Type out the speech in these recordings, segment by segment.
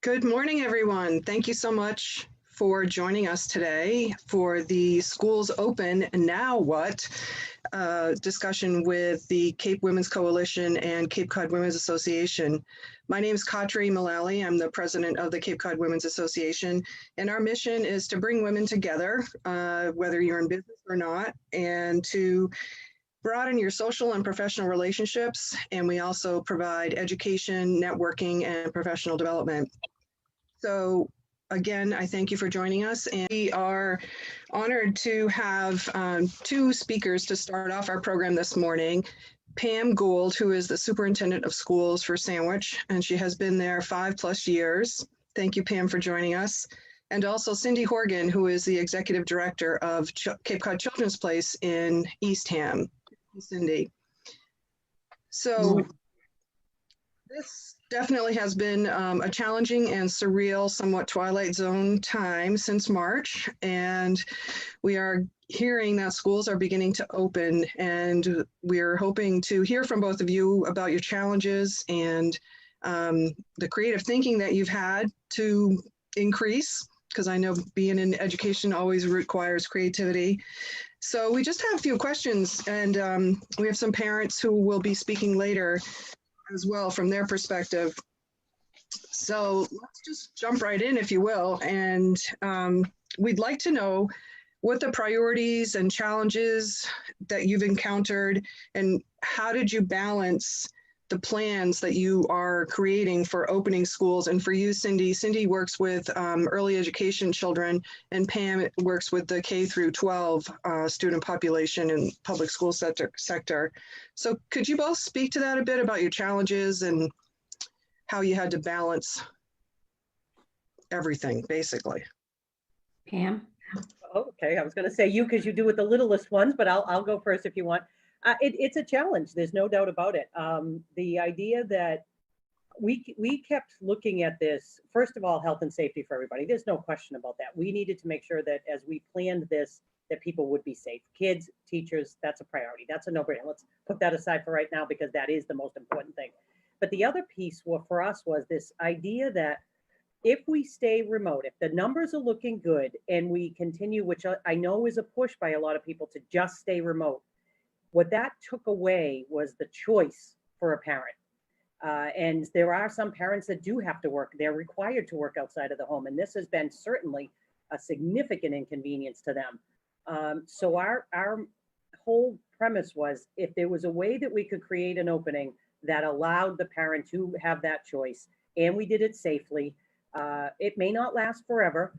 Good morning, everyone. Thank you so much for joining us today for the Schools Open Now What discussion with the Cape Women's Coalition and Cape Cod Women's Association. My name is Katri Mullally. I'm the president of the Cape Cod Women's Association, and our mission is to bring women together, whether you're in business or not, and to broaden your social and professional relationships. And we also provide education, networking, and professional development. So again, I thank you for joining us, and we are honored to have two speakers to start off our program this morning. Pam Gould, who is the superintendent of schools for Sandwich, and she has been there 5+ years. Thank you, Pam, for joining us. And also Cindy Horgan, who is the executive director of Cape Cod Children's Place in Eastham. Cindy. So this definitely has been a challenging and surreal, somewhat Twilight Zone time since March, and we are hearing that schools are beginning to open, and we're hoping to hear from both of you about your challenges and the creative thinking that you've had to increase, because I know being in education always requires creativity. So we just have a few questions, and we have some parents who will be speaking later as well from their perspective. So let's just jump right in, if you will. And we'd like to know what the priorities and challenges that you've encountered, and how did you balance the plans that you are creating for opening schools. And for you, Cindy works with early education children, and Pam works with the K through 12 student population in public school sector. So could you both speak to that a bit about your challenges and how you had to balance everything, basically? Pam? Okay, I was going to say you because you do with the littlest ones, but I'll go first if you want. It's a challenge. There's no doubt about it. The idea that we kept looking at this, first of all, health and safety for everybody. There's no question about that. We needed to make sure that as we planned this, that people would be safe. Kids, teachers, that's a priority. That's a no-brainer. Let's put that aside for right now because that is the most important thing. But the other piece for us was this idea that if we stay remote, if the numbers are looking good and we continue, which I know is a push by a lot of people to just stay remote, what that took away was the choice for a parent. And there are some parents that do have to work. They're required to work outside of the home. And this has been certainly a significant inconvenience to them. So our whole premise was, if there was a way that we could create an opening that allowed the parent to have that choice, and we did it safely, it may not last forever.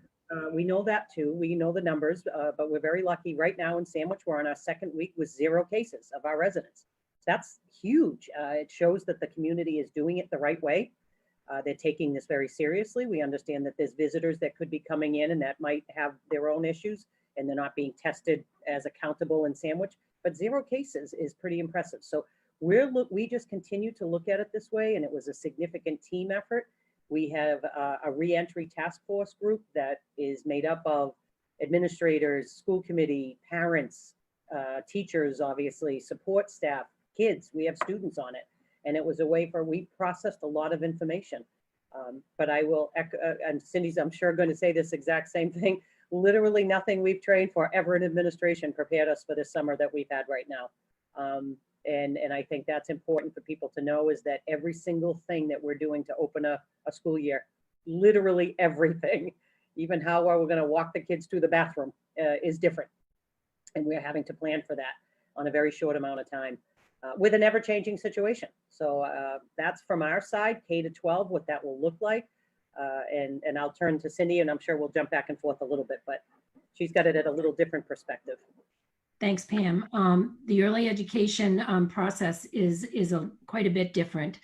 We know that too. We know the numbers, but we're very lucky right now in Sandwich. We're on our second week with 0 cases of our residents. That's huge. It shows that the community is doing it the right way. They're taking this very seriously. We understand that there's visitors that could be coming in and that might have their own issues, and they're not being tested as accountable in Sandwich, but 0 cases is pretty impressive. So we just continue to look at it this way, and it was a significant team effort. We have a reentry task force group that is made up of administrators, school committee, parents, teachers, obviously, support staff, kids. We have students on it. And it was a way we processed a lot of information. But I will echo, and Cindy's, I'm sure, going to say this exact same thing. Literally nothing we've trained for ever in administration prepared us for this summer that we've had right now. And I think that's important for people to know, is that every single thing that we're doing to open a school year, literally everything, even how we're going to walk the kids to the bathroom is different. And we're having to plan for that on a very short amount of time with an ever-changing situation. So that's from our side, K to 12, what that will look like. And I'll turn to Cindy, and I'm sure we'll jump back and forth a little bit, but she's got it at a little different perspective. Thanks, Pam. The early education process is quite a bit different.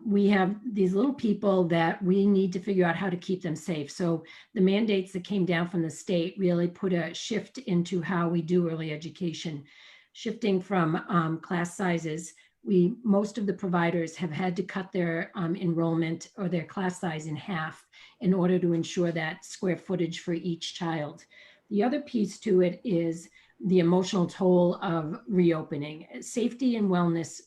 We have these little people that we need to figure out how to keep them safe. So the mandates that came down from the state really put a shift into how we do early education, shifting from class sizes. Most of the providers have had to cut their enrollment or their class size in half in order to ensure that square footage for each child. The other piece to it is the emotional toll of reopening. Safety and wellness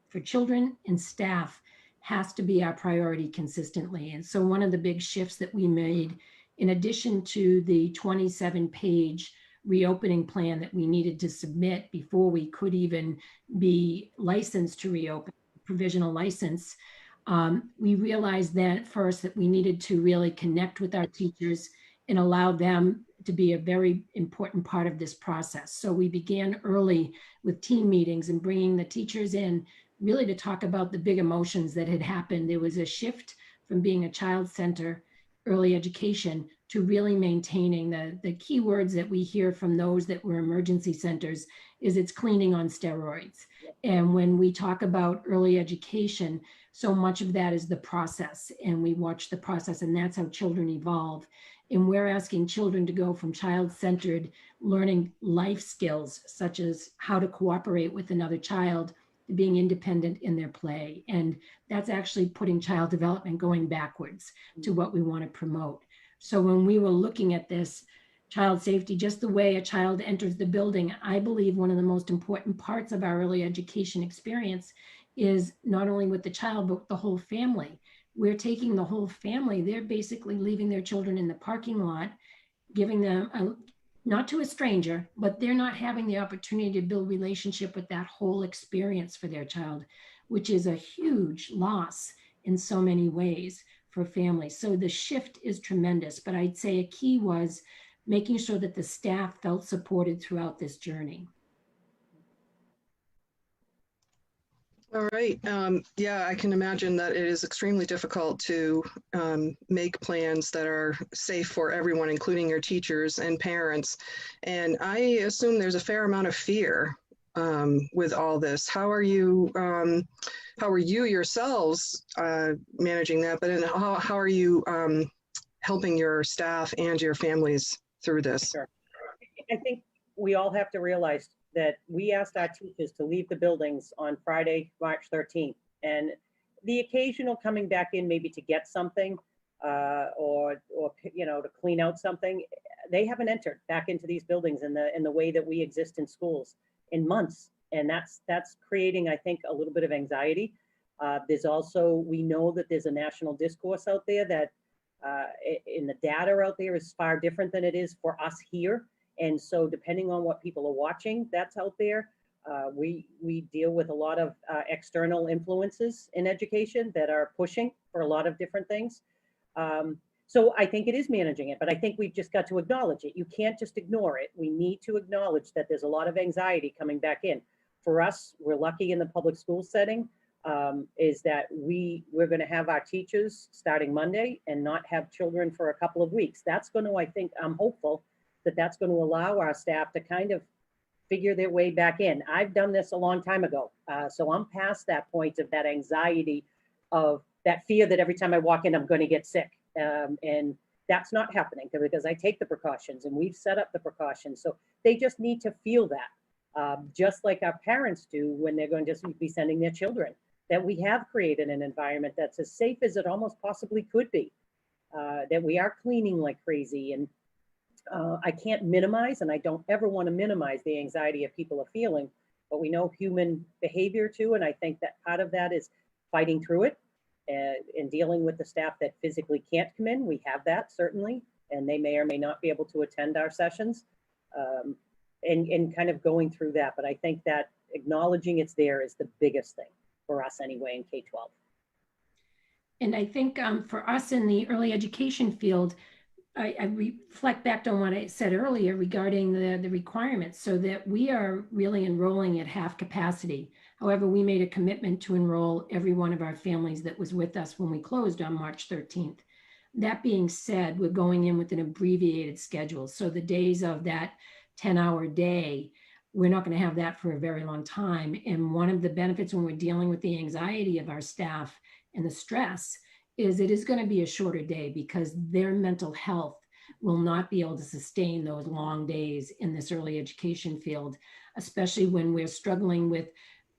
for children and staff has to be our priority consistently. And so one of the big shifts that we made, in addition to the 27-page reopening plan that we needed to submit before we could even be licensed to reopen, provisional license, we realized that first that we needed to really connect with our teachers and allow them to be a very important part of this process. So we began early with team meetings and bringing the teachers in really to talk about the big emotions that had happened. There was a shift from being a child center early education to really maintaining the key words that we hear from those that were emergency centers is it's cleaning on steroids. And when we talk about early education, so much of that is the process, and we watch the process, and that's how children evolve. And we're asking children to go from child-centered learning life skills, such as how to cooperate with another child, to being independent in their play. And that's actually putting child development going backwards to what we want to promote. So when we were looking at this, child safety, just the way a child enters the building, I believe one of the most important parts of our early education experience is not only with the child, but with the whole family. We're taking the whole family. They're basically leaving their children in the parking lot, giving them, not to a stranger, but they're not having the opportunity to build relationship with that whole experience for their child, which is a huge loss in so many ways for families. So the shift is tremendous, but I'd say a key was making sure that the staff felt supported throughout this journey. All right. Yeah, I can imagine that it is extremely difficult to make plans that are safe for everyone, including your teachers and parents. And I assume there's a fair amount of fear with all this. How are you yourselves managing that? But how are you helping your staff and your families through this? Sure. I think we all have to realize that we asked our teachers to leave the buildings on Friday, March 13th. And the occasional coming back in maybe to get something or to clean out something, they haven't entered back into these buildings in the way that we exist in schools in months. And that's creating, I think, a little bit of anxiety. There's also, we know that there's a national discourse out there that in the data out there is far different than it is for us here. And so depending on what people are watching that's out there, we deal with a lot of external influences in education that are pushing for a lot of different things. So I think it is managing it, but I think we've just got to acknowledge it. You can't just ignore it. We need to acknowledge that there's a lot of anxiety coming back in. For us, we're lucky in the public school setting, is that we're going to have our teachers starting Monday and not have children for a couple of weeks. That's going to, I think, I'm hopeful that that's going to allow our staff to kind of figure their way back in. I've done this a long time ago. So I'm past that point of that anxiety, of that fear that every time I walk in, I'm going to get sick. And that's not happening because I take the precautions and we've set up the precautions. So they just need to feel that, just like our parents do when they're going to be sending their children, that we have created an environment that's as safe as it almost possibly could be, that we are cleaning like crazy. And I can't minimize, and I don't ever want to minimize the anxiety of people are feeling, but we know human behavior too. And I think that part of that is fighting through it and dealing with the staff that physically can't come in. We have that certainly, and they may or may not be able to attend our sessions, and kind of going through that. But I think that acknowledging it's there is the biggest thing for us anyway in K-12. And I think for us in the early education field, I reflect back on what I said earlier regarding the requirements, so that we are really enrolling at half capacity. However, we made a commitment to enroll every one of our families that was with us when we closed on March 13th. That being said, we're going in with an abbreviated schedule. So the days of that 10-hour day, we're not going to have that for a very long time. And one of the benefits when we're dealing with the anxiety of our staff and the stress is it is going to be a shorter day, because their mental health will not be able to sustain those long days in this early education field, especially when we're struggling with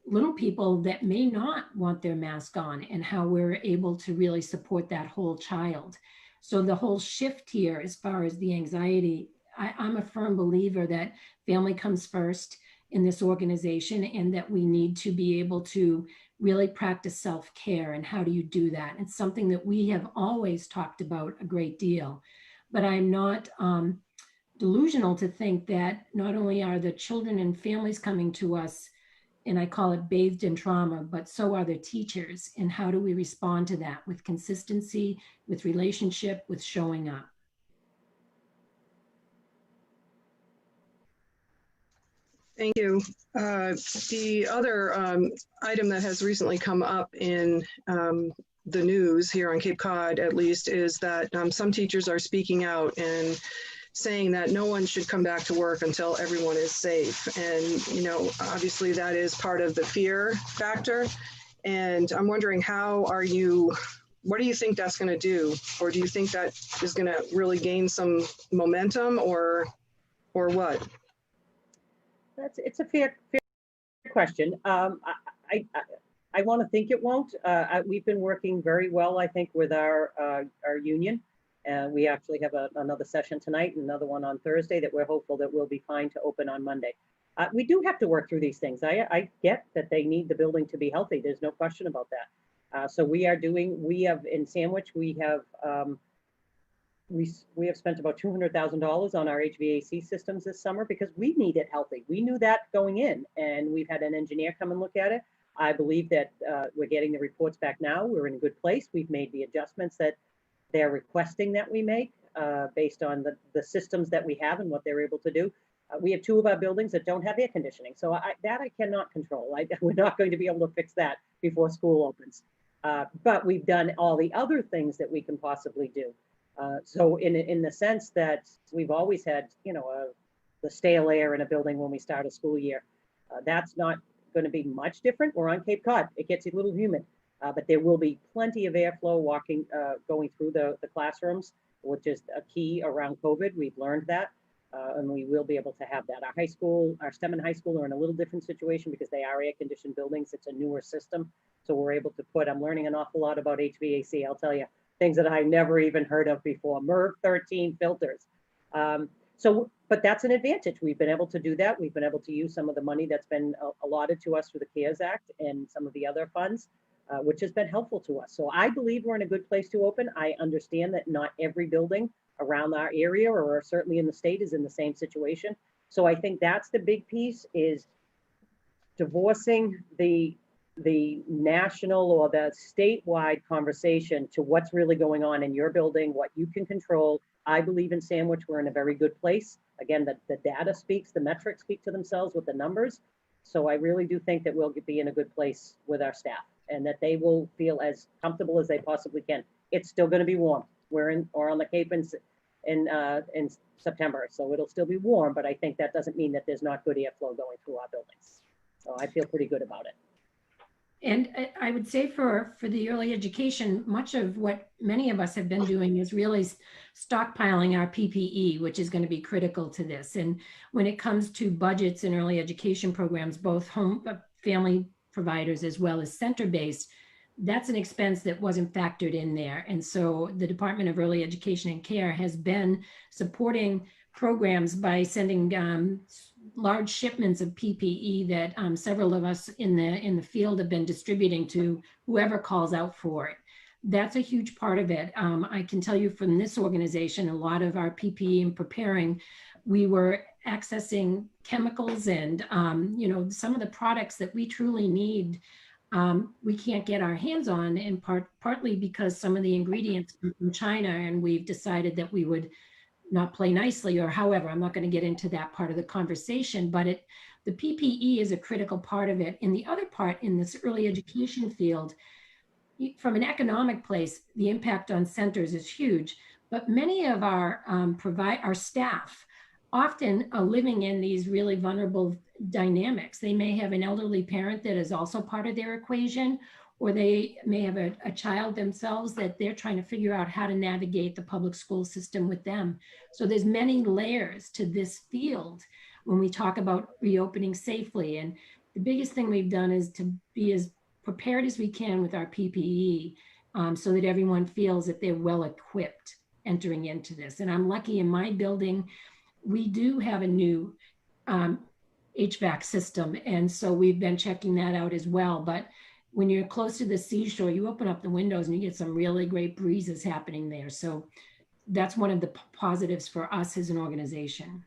little people that may not want their mask on, and how we're able to really support that whole child. So the whole shift here, as far as the anxiety, I'm a firm believer that family comes first in this organization, and that we need to be able to really practice self-care. And how do you do that? It's something that we have always talked about a great deal, but I'm not delusional to think that not only are the children and families coming to us, and I call it bathed in trauma, but so are the teachers. And how do we respond to that with consistency, with relationship, with showing up? Thank you. The other item that has recently come up in the news here on Cape Cod, at least, is that some teachers are speaking out and saying that no one should come back to work until everyone is safe. And, you know, obviously that is part of the fear factor. And I'm wondering, what do you think that's going to do? Or do you think that is going to really gain some momentum, or what? It's a fair question. I want to think it won't. We've been working very well, I think, with our union. We actually have another session tonight and another one on Thursday that we're hopeful that we'll be fine to open on Monday. We do have to work through these things. I get that they need the building to be healthy. There's no question about that. So we have in Sandwich, we have spent about $200,000 on our HVAC systems this summer because we need it healthy. We knew that going in, and we've had an engineer come and look at it. I believe that we're getting the reports back now. We're in a good place. We've made the adjustments that they're requesting that we make based on the systems that we have and what they're able to do. We have 2 of our buildings that don't have air conditioning. So I cannot control. We're not going to be able to fix that before school opens. But we've done all the other things that we can possibly do. So in the sense that we've always had, you know, the stale air in a building when we start a school year, that's not going to be much different. We're on Cape Cod. It gets a little humid, but there will be plenty of airflow going through the classrooms, which is a key around COVID. We've learned that, and we will be able to have that. Our STEM and high school are in a little different situation because they are air-conditioned buildings. It's a newer system, so we're able to I'm learning an awful lot about HVAC, I'll tell you. Things that I never even heard of before, MERV 13 filters. But that's an advantage. We've been able to do that. We've been able to use some of the money that's been allotted to us through the CARES Act and some of the other funds, which has been helpful to us. So I believe we're in a good place to open. I understand that not every building around our area or certainly in the state is in the same situation. So I think that's the big piece, is divorcing the national or the statewide conversation to what's really going on in your building, what you can control. I believe in Sandwich, we're in a very good place. Again, the data speaks, the metrics speak to themselves with the numbers. So I really do think that we'll be in a good place with our staff and that they will feel as comfortable as they possibly can. It's still going to be warm. We're on the Cape in September, so it'll still be warm, but I think that doesn't mean that there's not good airflow going through our buildings. So I feel pretty good about it. And I would say for the early education, much of what many of us have been doing is really stockpiling our PPE, which is going to be critical to this. And when it comes to budgets and early education programs, both home family providers as well as center-based, that's an expense that wasn't factored in there. And so the Department of Early Education and Care has been supporting programs by sending large shipments of PPE that several of us in the field have been distributing to whoever calls out for it. That's a huge part of it. I can tell you from this organization, a lot of our PPE in preparing, we were accessing chemicals and some of the products that we truly need, we can't get our hands on, in partly because some of the ingredients come from China, and we've decided that we would not play nicely, or however. I'm not going to get into that part of the conversation, but the PPE is a critical part of it. And the other part in this early education field, from an economic place, the impact on centers is huge, but many of our staff often are living in these really vulnerable dynamics. They may have an elderly parent that is also part of their equation, or they may have a child themselves that they're trying to figure out how to navigate the public school system with them. So there's many layers to this field when we talk about reopening safely. And the biggest thing we've done is to be as prepared as we can with our PPE so that everyone feels that they're well equipped entering into this. And I'm lucky in my building, we do have a new HVAC system. And so we've been checking that out as well. But when you're close to the seashore, you open up the windows and you get some really great breezes happening there. So that's one of the positives for us as an organization.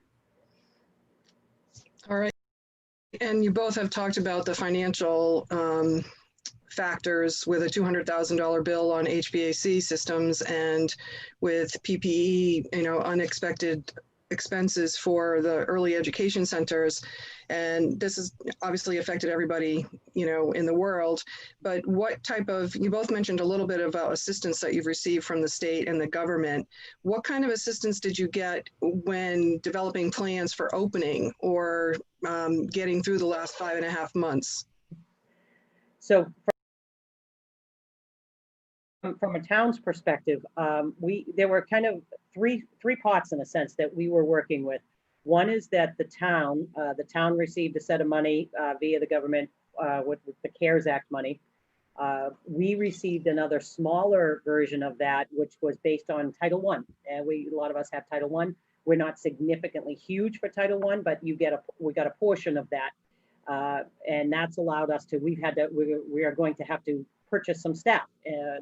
All right. And you both have talked about the financial factors with a $200,000 bill on HVAC systems and with PPE, unexpected expenses for the early education centers. And this has obviously affected everybody, in the world. But what type of, you both mentioned a little bit about assistance that you've received from the state and the government. What kind of assistance did you get when developing plans for opening or getting through the last 5.5 months? So from a town's perspective, there were kind of three pots in a sense that we were working with. One is that the town received a set of money via the government with the CARES Act money. We received another smaller version of that, which was based on Title I. And a lot of us have Title I. We're not significantly huge for Title I, but we got a portion of that. And that's allowed us to, we are going to have to purchase some staff.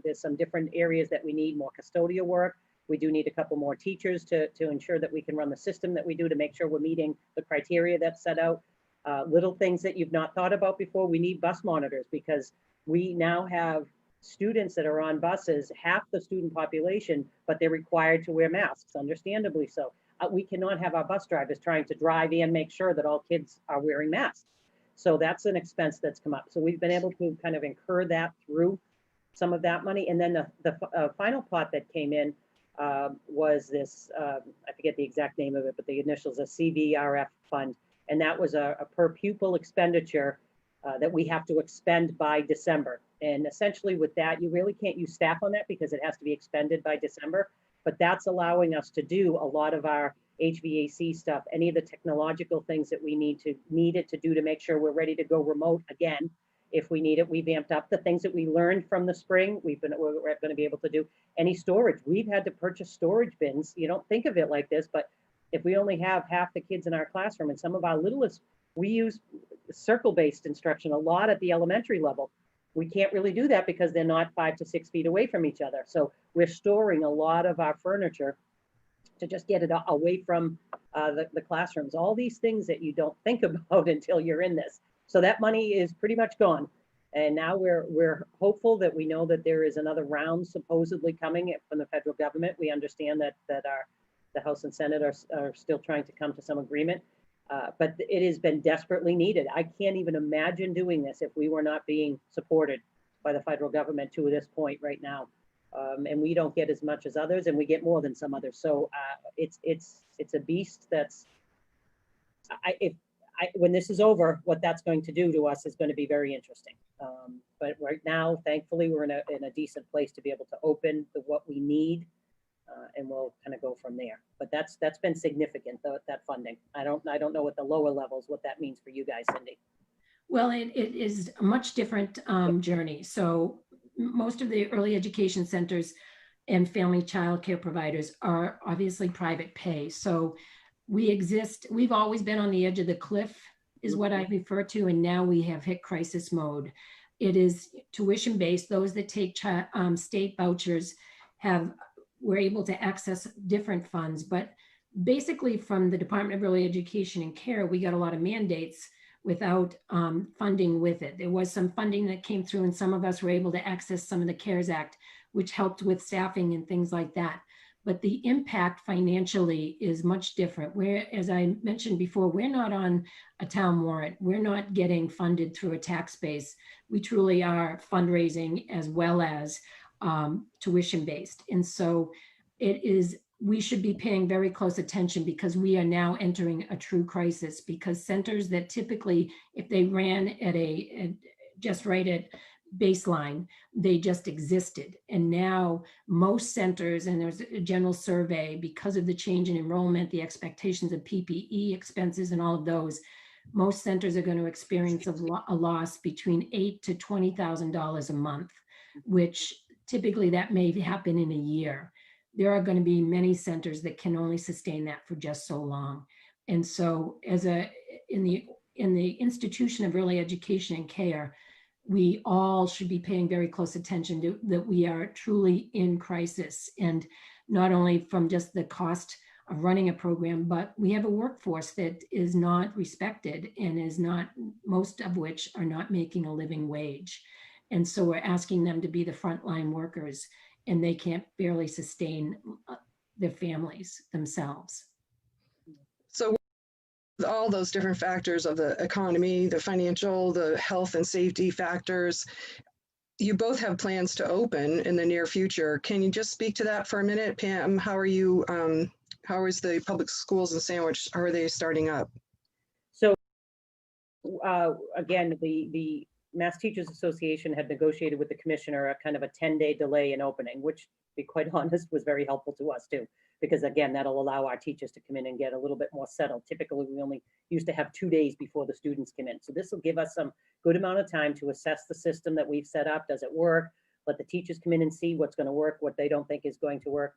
There's some different areas that we need more custodial work. We do need a couple more teachers to ensure that we can run the system that we do to make sure we're meeting the criteria that's set out. Little things that you've not thought about before, we need bus monitors because we now have students that are on buses, half the student population, but they're required to wear masks, understandably so. We cannot have our bus drivers trying to drive and make sure that all kids are wearing masks. So that's an expense that's come up. So we've been able to kind of incur that through some of that money. And then the final pot that came in was this, I forget the exact name of it, but the initials, a CVRF fund. And that was a per pupil expenditure that we have to expend by December. And essentially with that, you really can't use staff on that because it has to be expended by December. But that's allowing us to do a lot of our HVAC stuff, any of the technological things that we needed to do to make sure we're ready to go remote again. If we need it, we vamped up the things that we learned from the spring. We're going to be able to do any storage. We've had to purchase storage bins. You don't think of it like this, but if we only have half the kids in our classroom and some of our littlest, we use circle-based instruction a lot at the elementary level. We can't really do that because they're not 5 to 6 feet away from each other. So we're storing a lot of our furniture to just get it away from the classrooms. All these things that you don't think about until you're in this. So that money is pretty much gone. And now we're hopeful that we know that there is another round supposedly coming from the federal government. We understand that the House and Senate are still trying to come to some agreement. But it has been desperately needed. I can't even imagine doing this if we were not being supported by the federal government to this point right now. And we don't get as much as others, and we get more than some others. So it's a beast that's, when this is over, what that's going to do to us is going to be very interesting. But right now, thankfully, we're in a decent place to be able to open what we need. And we'll kind of go from there. But that's been significant, that funding. I don't know what the lower levels, what that means for you guys, Cindy. Well, it is a much different journey. So most of the early education centers and family child care providers are obviously private pay. So we've always been on the edge of the cliff is what I refer to. And now we have hit crisis mode. It is tuition based. Those that take state vouchers we're able to access different funds, but basically from the Department of Early Education and Care, we got a lot of mandates without funding with it. There was some funding that came through and some of us were able to access some of the CARES Act, which helped with staffing and things like that. But the impact financially is much different. As I mentioned before, we're not on a town warrant. We're not getting funded through a tax base. We truly are fundraising as well as tuition based. And so we should be paying very close attention because we are now entering a true crisis because centers that typically, if they ran just right at baseline, they just existed. And now most centers, and there's a general survey because of the change in enrollment, the expectations of PPE expenses and all of those, most centers are going to experience a loss between $8,000 to $20,000 a month, which typically that may happen in a year. There are going to be many centers that can only sustain that for just so long. And so in the institution of early education and care, we all should be paying very close attention to that we are truly in crisis, and not only from just the cost of running a program, but we have a workforce that is not respected and is not, most of which are not making a living wage. And so we're asking them to be the frontline workers, and they can't barely sustain their families themselves. So with all those different factors of the economy, the financial, the health and safety factors, you both have plans to open in the near future. Can you just speak to that for a minute, Pam? How are you, how is the public schools in Sandwich, how are they starting up? So again, the Mass Teachers Association had negotiated with the commissioner a kind of a 10-day delay in opening, which, to be quite honest, was very helpful to us too, because again, that'll allow our teachers to come in and get a little bit more settled. Typically, we only used to have 2 days before the students come in. So this will give us some good amount of time to assess the system that we've set up. Does it work? Let the teachers come in and see what's going to work, what they don't think is going to work.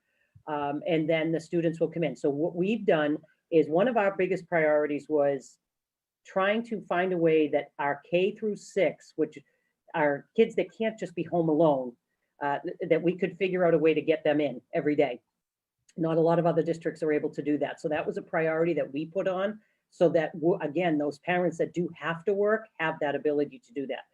And then the students will come in. So what we've done is, one of our biggest priorities was trying to find a way that our K through 6, which are kids that can't just be home alone, that we could figure out a way to get them in every day. Not a lot of other districts are able to do that. So that was a priority that we put on, so that, again, those parents that do have to work have that ability to do that.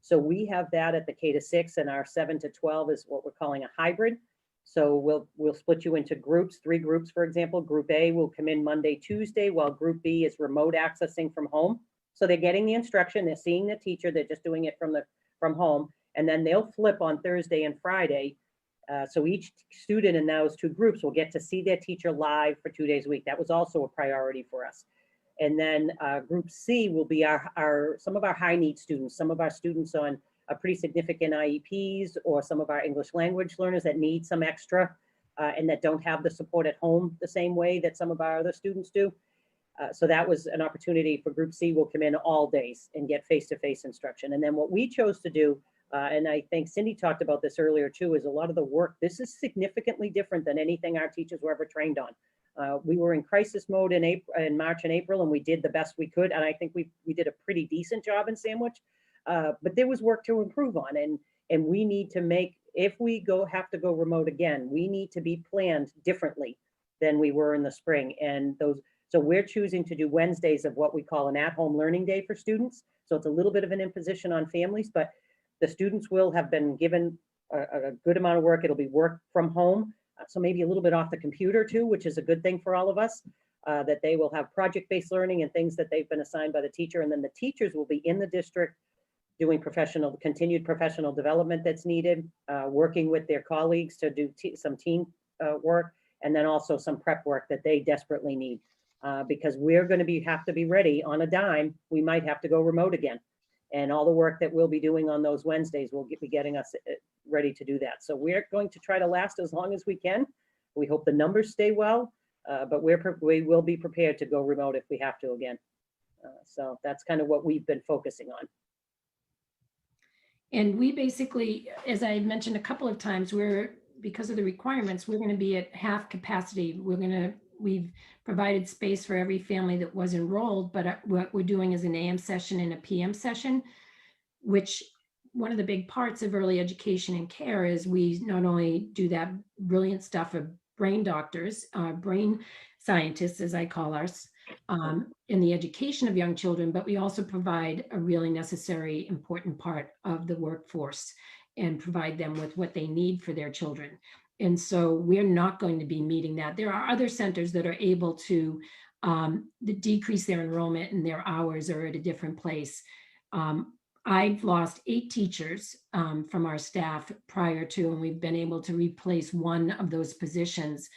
So we have that at the K to 6, and our 7 to 12 is what we're calling a hybrid. So we'll split you into groups, 3 groups, for example. Group A will come in Monday, Tuesday, while Group B is remote accessing from home. So they're getting the instruction, they're seeing the teacher, they're just doing it from home, and then they'll flip on Thursday and Friday. So each student in those 2 groups will get to see their teacher live for 2 days a week. That was also a priority for us. And then Group C will be some of our high need students, some of our students on pretty significant IEPs, or some of our English language learners that need some extra and that don't have the support at home the same way that some of our other students do. So that was an opportunity for Group C. Will come in all days and get face-to-face instruction. And then what we chose to do, and I think Cindy talked about this earlier too, is a lot of the work, this is significantly different than anything our teachers were ever trained on. We were in crisis mode in March and April, and we did the best we could. And I think we did a pretty decent job in Sandwich. But there was work to improve on, and we need to make, if we have to go remote again, we need to be planned differently than we were in the spring. And so we're choosing to do Wednesdays of what we call an at-home learning day for students. So it's a little bit of an imposition on families, but the students will have been given a good amount of work. It'll be work from home, so maybe a little bit off the computer too, which is a good thing for all of us. That they will have project-based learning and things that they've been assigned by the teacher, and then the teachers will be in the district doing continued professional development that's needed, working with their colleagues to do some team work, and then also some prep work that they desperately need. Because we're going to have to be ready on a dime. We might have to go remote again. And all the work that we'll be doing on those Wednesdays will be getting us ready to do that. So we're going to try to last as long as we can. We hope the numbers stay well, but we will be prepared to go remote if we have to again. So that's kind of what we've been focusing on. And we basically, as I mentioned a couple of times, because of the requirements, we're going to be at half capacity. We've provided space for every family that was enrolled, but what we're doing is an AM session and a PM session, which one of the big parts of early education and care is we not only do that brilliant stuff of brain doctors, brain scientists, as I call us, in the education of young children, but we also provide a really necessary, important part of the workforce and provide them with what they need for their children. And so we're not going to be meeting that. There are other centers that are able to decrease their enrollment, and their hours are at a different place. I've lost 8 teachers from our staff prior to, and we've been able to replace one of those positions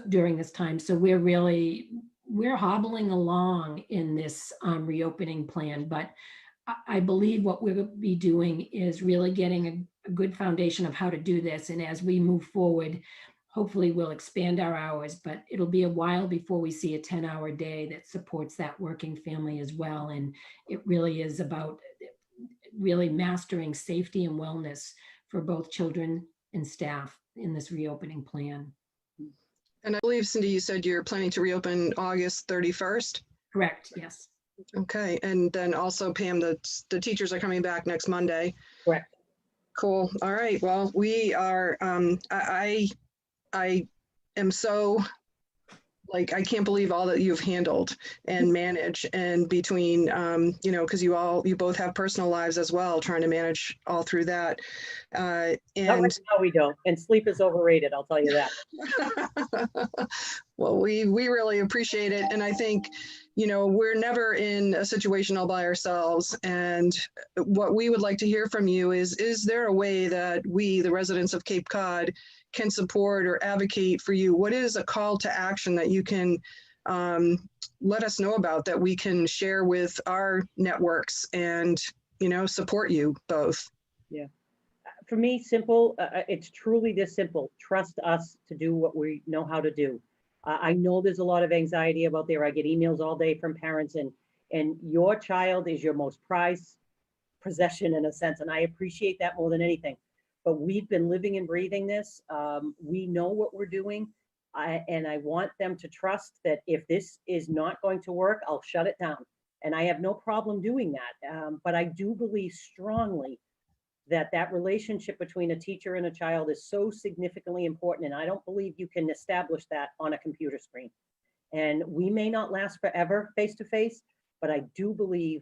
during this time. So we're hobbling along in this reopening plan, but I believe what we'll be doing is really getting a good foundation of how to do this. And as we move forward, hopefully we'll expand our hours, but it'll be a while before we see a 10-hour day that supports that working family as well. And it really is about really mastering safety and wellness for both children and staff in this reopening plan. And I believe, Cindy, you said you're planning to reopen August 31st? Correct, yes. Okay, and then also Pam, the teachers are coming back next Monday. Correct. Cool. All right. Well, we are. I am so like I can't believe all that you've handled and managed, and between you know, because you both have personal lives as well, trying to manage all through that. Not And right now we don't. And sleep is overrated, I'll tell you that. well, we really appreciate it, and I think, you know, we're never in a situation all by ourselves. And what we would like to hear from you is there a way that we, the residents of Cape Cod, can support or advocate for you? What is a call to action that you can let us know about, that we can share with our networks and, you know, support you both? Yeah. For me, simple, it's truly this simple. Trust us to do what we know how to do. I know there's a lot of anxiety about there. I get emails all day from parents, and your child is your most prized possession in a sense. And I appreciate that more than anything. But we've been living and breathing this. We know what we're doing. And I want them to trust that if this is not going to work, I'll shut it down. And I have no problem doing that. But I do believe strongly that that relationship between a teacher and a child is so significantly important. And I don't believe you can establish that on a computer screen. And we may not last forever face to face, but I do believe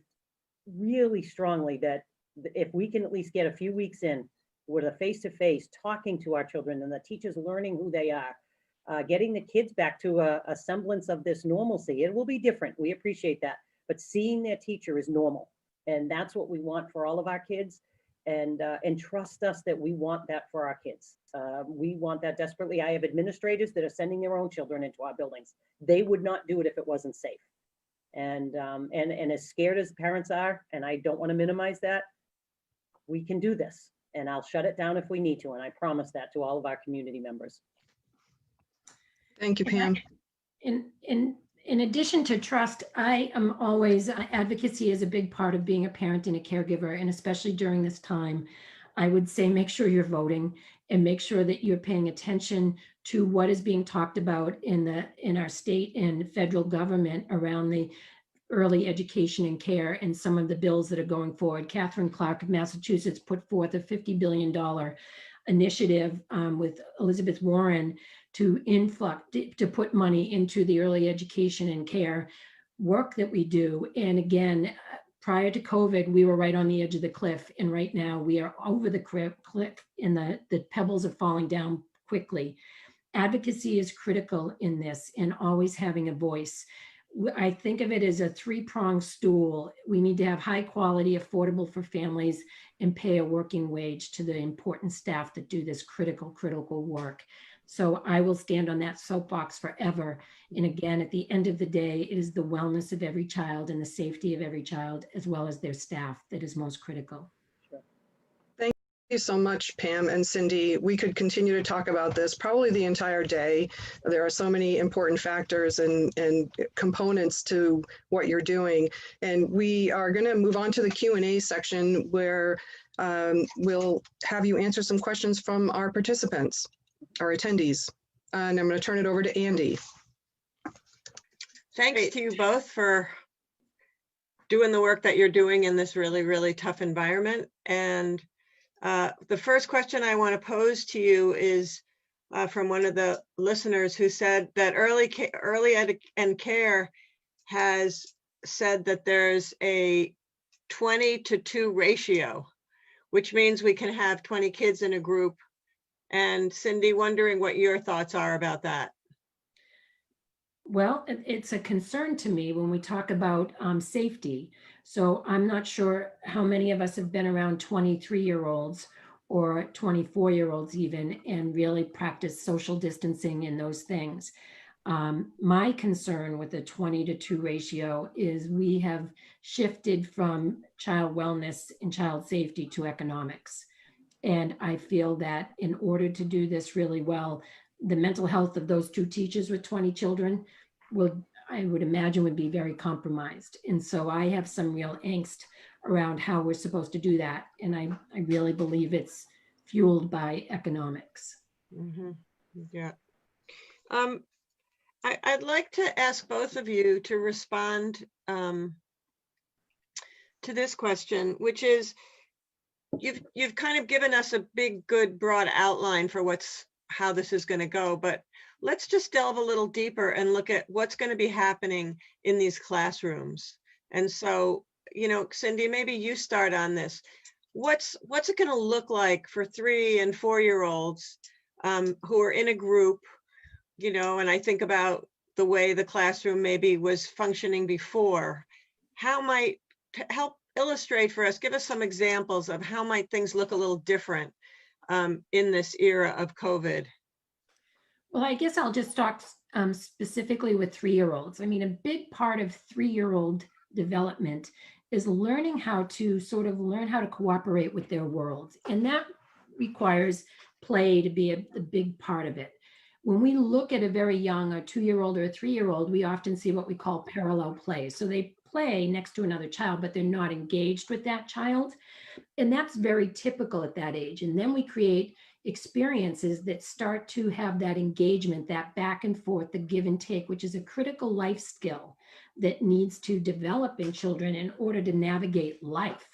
really strongly that if we can at least get a few weeks in with a face to face talking to our children and the teachers learning who they are, getting the kids back to a semblance of this normalcy, it will be different. We appreciate that. But seeing their teacher is normal. And that's what we want for all of our kids. And trust us that we want that for our kids. We want that desperately. I have administrators that are sending their own children into our buildings. They would not do it if it wasn't safe. And as scared as parents are, and I don't want to minimize that, we can do this. And I'll shut it down if we need to. And I promise that to all of our community members. Thank you, Pam. In addition to trust, I am always, advocacy is a big part of being a parent and a caregiver, and especially during this time, I would say make sure you're voting and make sure that you're paying attention to what is being talked about in our state and federal government around the early education and care and some of the bills that are going forward. Catherine Clark of Massachusetts put forth a $50 billion initiative with Elizabeth Warren to put money into the early education and care work that we do. And again, prior to COVID, we were right on the edge of the cliff. And right now we are over the cliff and the pebbles are falling down quickly. Advocacy is critical in this, and always having a voice. I think of it as a three-pronged stool. We need to have high quality, affordable for families, and pay a working wage to the important staff that do this critical work. So I will stand on that soapbox forever. And again, at the end of the day, it is the wellness of every child and the safety of every child, as well as their staff, that is most critical. Thank you so much, Pam and Cindy. We could continue to talk about this probably the entire day. There are so many important factors and components to what you're doing. And we are going to move on to the Q&A section where we'll have you answer some questions from our participants, our attendees. And I'm going to turn it over to Andy. Thanks to you both for doing the work that you're doing in this really, really tough environment. And the first question I want to pose to you is from one of the listeners who said that early ed and care has said that there's a 20-to-2 ratio, which means we can have 20 kids in a group. And Cindy, wondering what your thoughts are about that. Well, it's a concern to me when we talk about safety. So I'm not sure how many of us have been around 23-year-olds or 24-year-olds even, and really practice social distancing and those things. My concern with the 20-to-2 ratio is we have shifted from child wellness and child safety to economics. And I feel that in order to do this really well, the mental health of those two teachers with 20 children I would imagine would be very compromised. And so I have some real angst around how we're supposed to do that. And I really believe it's fueled by economics. Mm-hmm. Yeah. I'd like to ask both of you to respond to this question, which is, you've kind of given us a big, good, broad outline for how this is going to go, but let's just delve a little deeper and look at what's going to be happening in these classrooms. And so, Cindy, maybe you start on this. What's it going to look like for 3 and 4-year-olds who are in a group, and I think about the way the classroom maybe was functioning before. How might help illustrate for us, give us some examples of how might things look a little different in this era of COVID? Well, I guess I'll just talk specifically with 3-year-olds. I mean, a big part of 3-year-old development is learning how to cooperate with their world. And that requires play to be a big part of it. When we look at a very young, a 2-year-old or a 3-year-old, we often see what we call parallel play. So they play next to another child, but they're not engaged with that child. And that's very typical at that age. And then we create experiences that start to have that engagement, that back and forth, the give and take, which is a critical life skill that needs to develop in children in order to navigate life.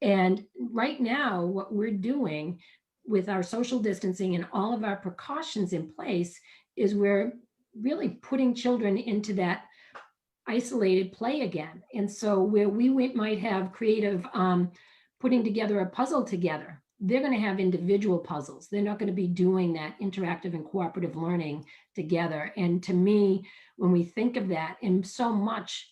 And right now, what we're doing with our social distancing and all of our precautions in place is we're really putting children into that isolated play again. And so where we might have creative putting together a puzzle together, they're going to have individual puzzles. They're not going to be doing that interactive and cooperative learning together. And to me, when we think of that, and so much,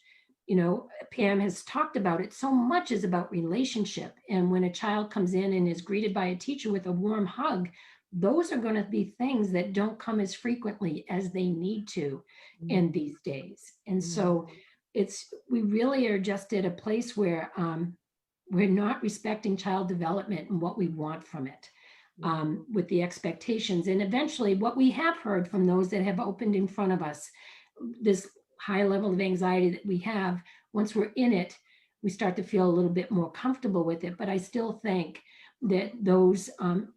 Pam has talked about it, so much is about relationship. And when a child comes in and is greeted by a teacher with a warm hug, those are going to be things that don't come as frequently as they need to in these days. And so we really are just at a place where we're not respecting child development and what we want from it, with the expectations. And eventually what we have heard from those that have opened in front of us, this high level of anxiety that we have, once we're in it, we start to feel a little bit more comfortable with it. But I still think that those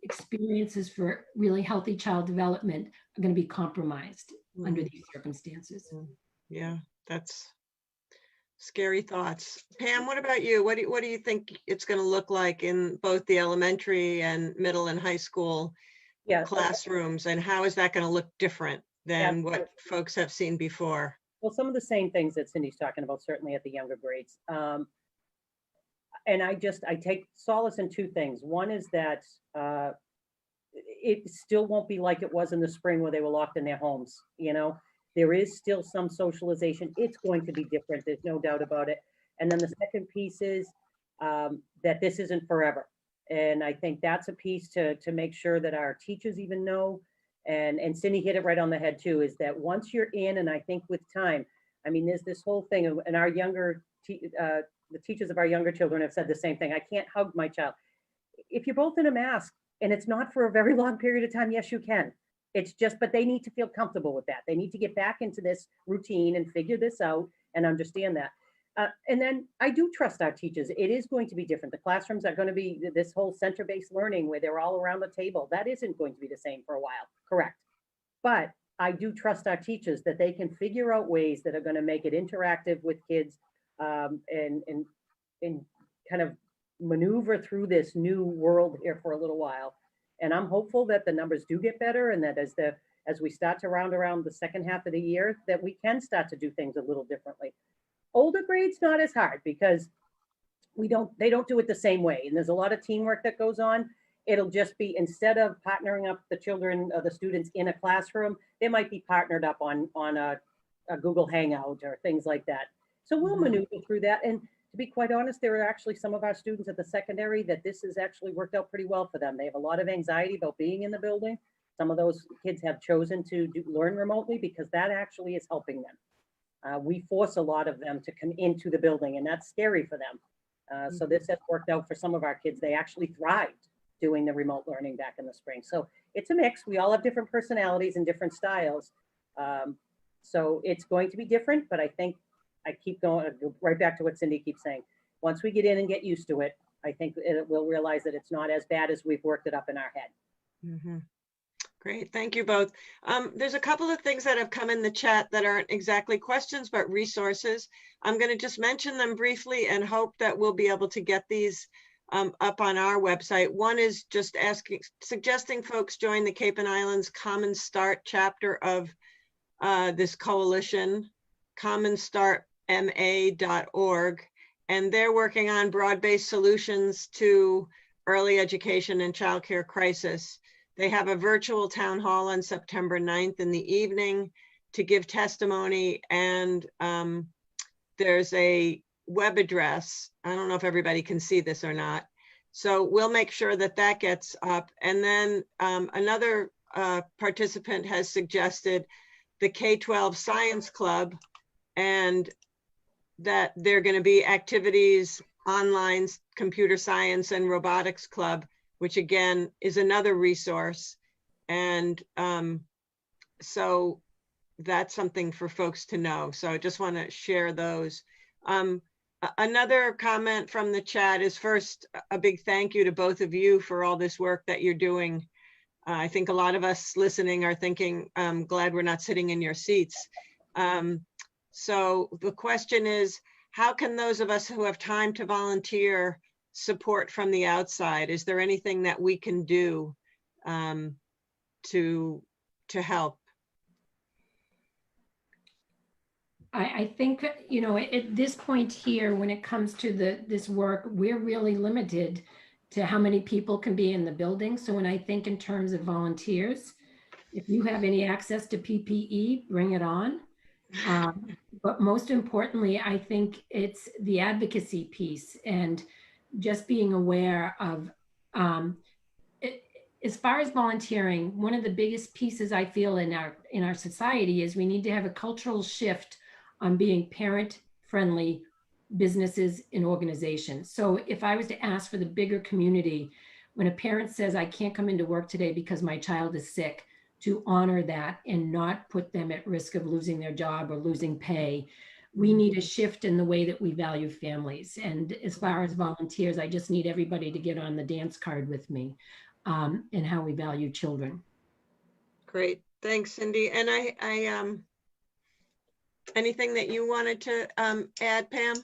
experiences for really healthy child development are going to be compromised under these circumstances. Yeah, that's scary thoughts. Pam, what about you? What do you think it's going to look like in both the elementary and middle and high school classrooms, and how is that going to look different than what folks have seen before? Well, some of the same things that Cindy's talking about, certainly at the younger grades. And I take solace in 2 things. One is that it still won't be like it was in the spring where they were locked in their homes. There is still some socialization. It's going to be different. There's no doubt about it. And then the second piece is that this isn't forever. And I think that's a piece to make sure that our teachers even know. And Cindy hit it right on the head too, is that once you're in, and I think with time, I mean, there's this whole thing of, and our younger, the teachers of our younger children have said the same thing. I can't hug my child. If you're both in a mask and it's not for a very long period of time, yes, you can. It's just, but they need to feel comfortable with that. They need to get back into this routine and figure this out and understand that. And then I do trust our teachers. It is going to be different. The classrooms are going to be this whole center-based learning where they're all around the table. That isn't going to be the same for a while, correct? But I do trust our teachers that they can figure out ways that are going to make it interactive with kids, and kind of maneuver through this new world here for a little while. And I'm hopeful that the numbers do get better, and that as we start to round around the second half of the year, that we can start to do things a little differently. Older grades, not as hard, because they don't do it the same way. And there's a lot of teamwork that goes on. It'll just be, instead of partnering up the children or the students in a classroom, they might be partnered up on a Google Hangout or things like that. So we'll maneuver through that. And to be quite honest, there are actually some of our students at the secondary that this has actually worked out pretty well for them. They have a lot of anxiety about being in the building. Some of those kids have chosen to learn remotely because that actually is helping them. We force a lot of them to come into the building, and that's scary for them. So this has worked out for some of our kids. They actually thrived doing the remote learning back in the spring. So it's a mix. We all have different personalities and different styles. So it's going to be different, but I think I keep going right back to what Cindy keeps saying. Once we get in and get used to it, I think we'll realize that it's not as bad as we've worked it up in our head. Great, thank you both. There's a couple of things that have come in the chat that aren't exactly questions, but resources. I'm going to just mention them briefly and hope that we'll be able to get these up on our website. One is just suggesting folks join the Cape and Islands Common Start chapter of this coalition, commonstartma.org, and they're working on broad-based solutions to early education and childcare crisis. They have a virtual town hall on September 9th in the evening to give testimony, and there's a web address. I don't know if everybody can see this or not. So we'll make sure that that gets up. And then another participant has suggested the K-12 Science Club, and that there are going to be activities online, computer science and robotics club, which again is another resource. And so that's something for folks to know. So I just want to share those. Another comment from the chat is, first, a big thank you to both of you for all this work that you're doing. I think a lot of us listening are thinking, I'm glad we're not sitting in your seats. So the question is, how can those of us who have time to volunteer support from the outside? Is there anything that we can do to help? I think, you know, at this point here, when it comes to this work, we're really limited to how many people can be in the building. So when I think in terms of volunteers, if you have any access to PPE, bring it on. But most importantly, I think it's the advocacy piece and just being aware of, as far as volunteering, one of the biggest pieces I feel in our society is we need to have a cultural shift on being parent-friendly businesses and organizations. So if I was to ask for the bigger community, when a parent says, I can't come into work today because my child is sick, to honor that and not put them at risk of losing their job or losing pay. We need a shift in the way that we value families. And as far as volunteers, I just need everybody to get on the dance card with me and how we value children. Great, thanks, Cindy. And I anything that you wanted to add, Pam,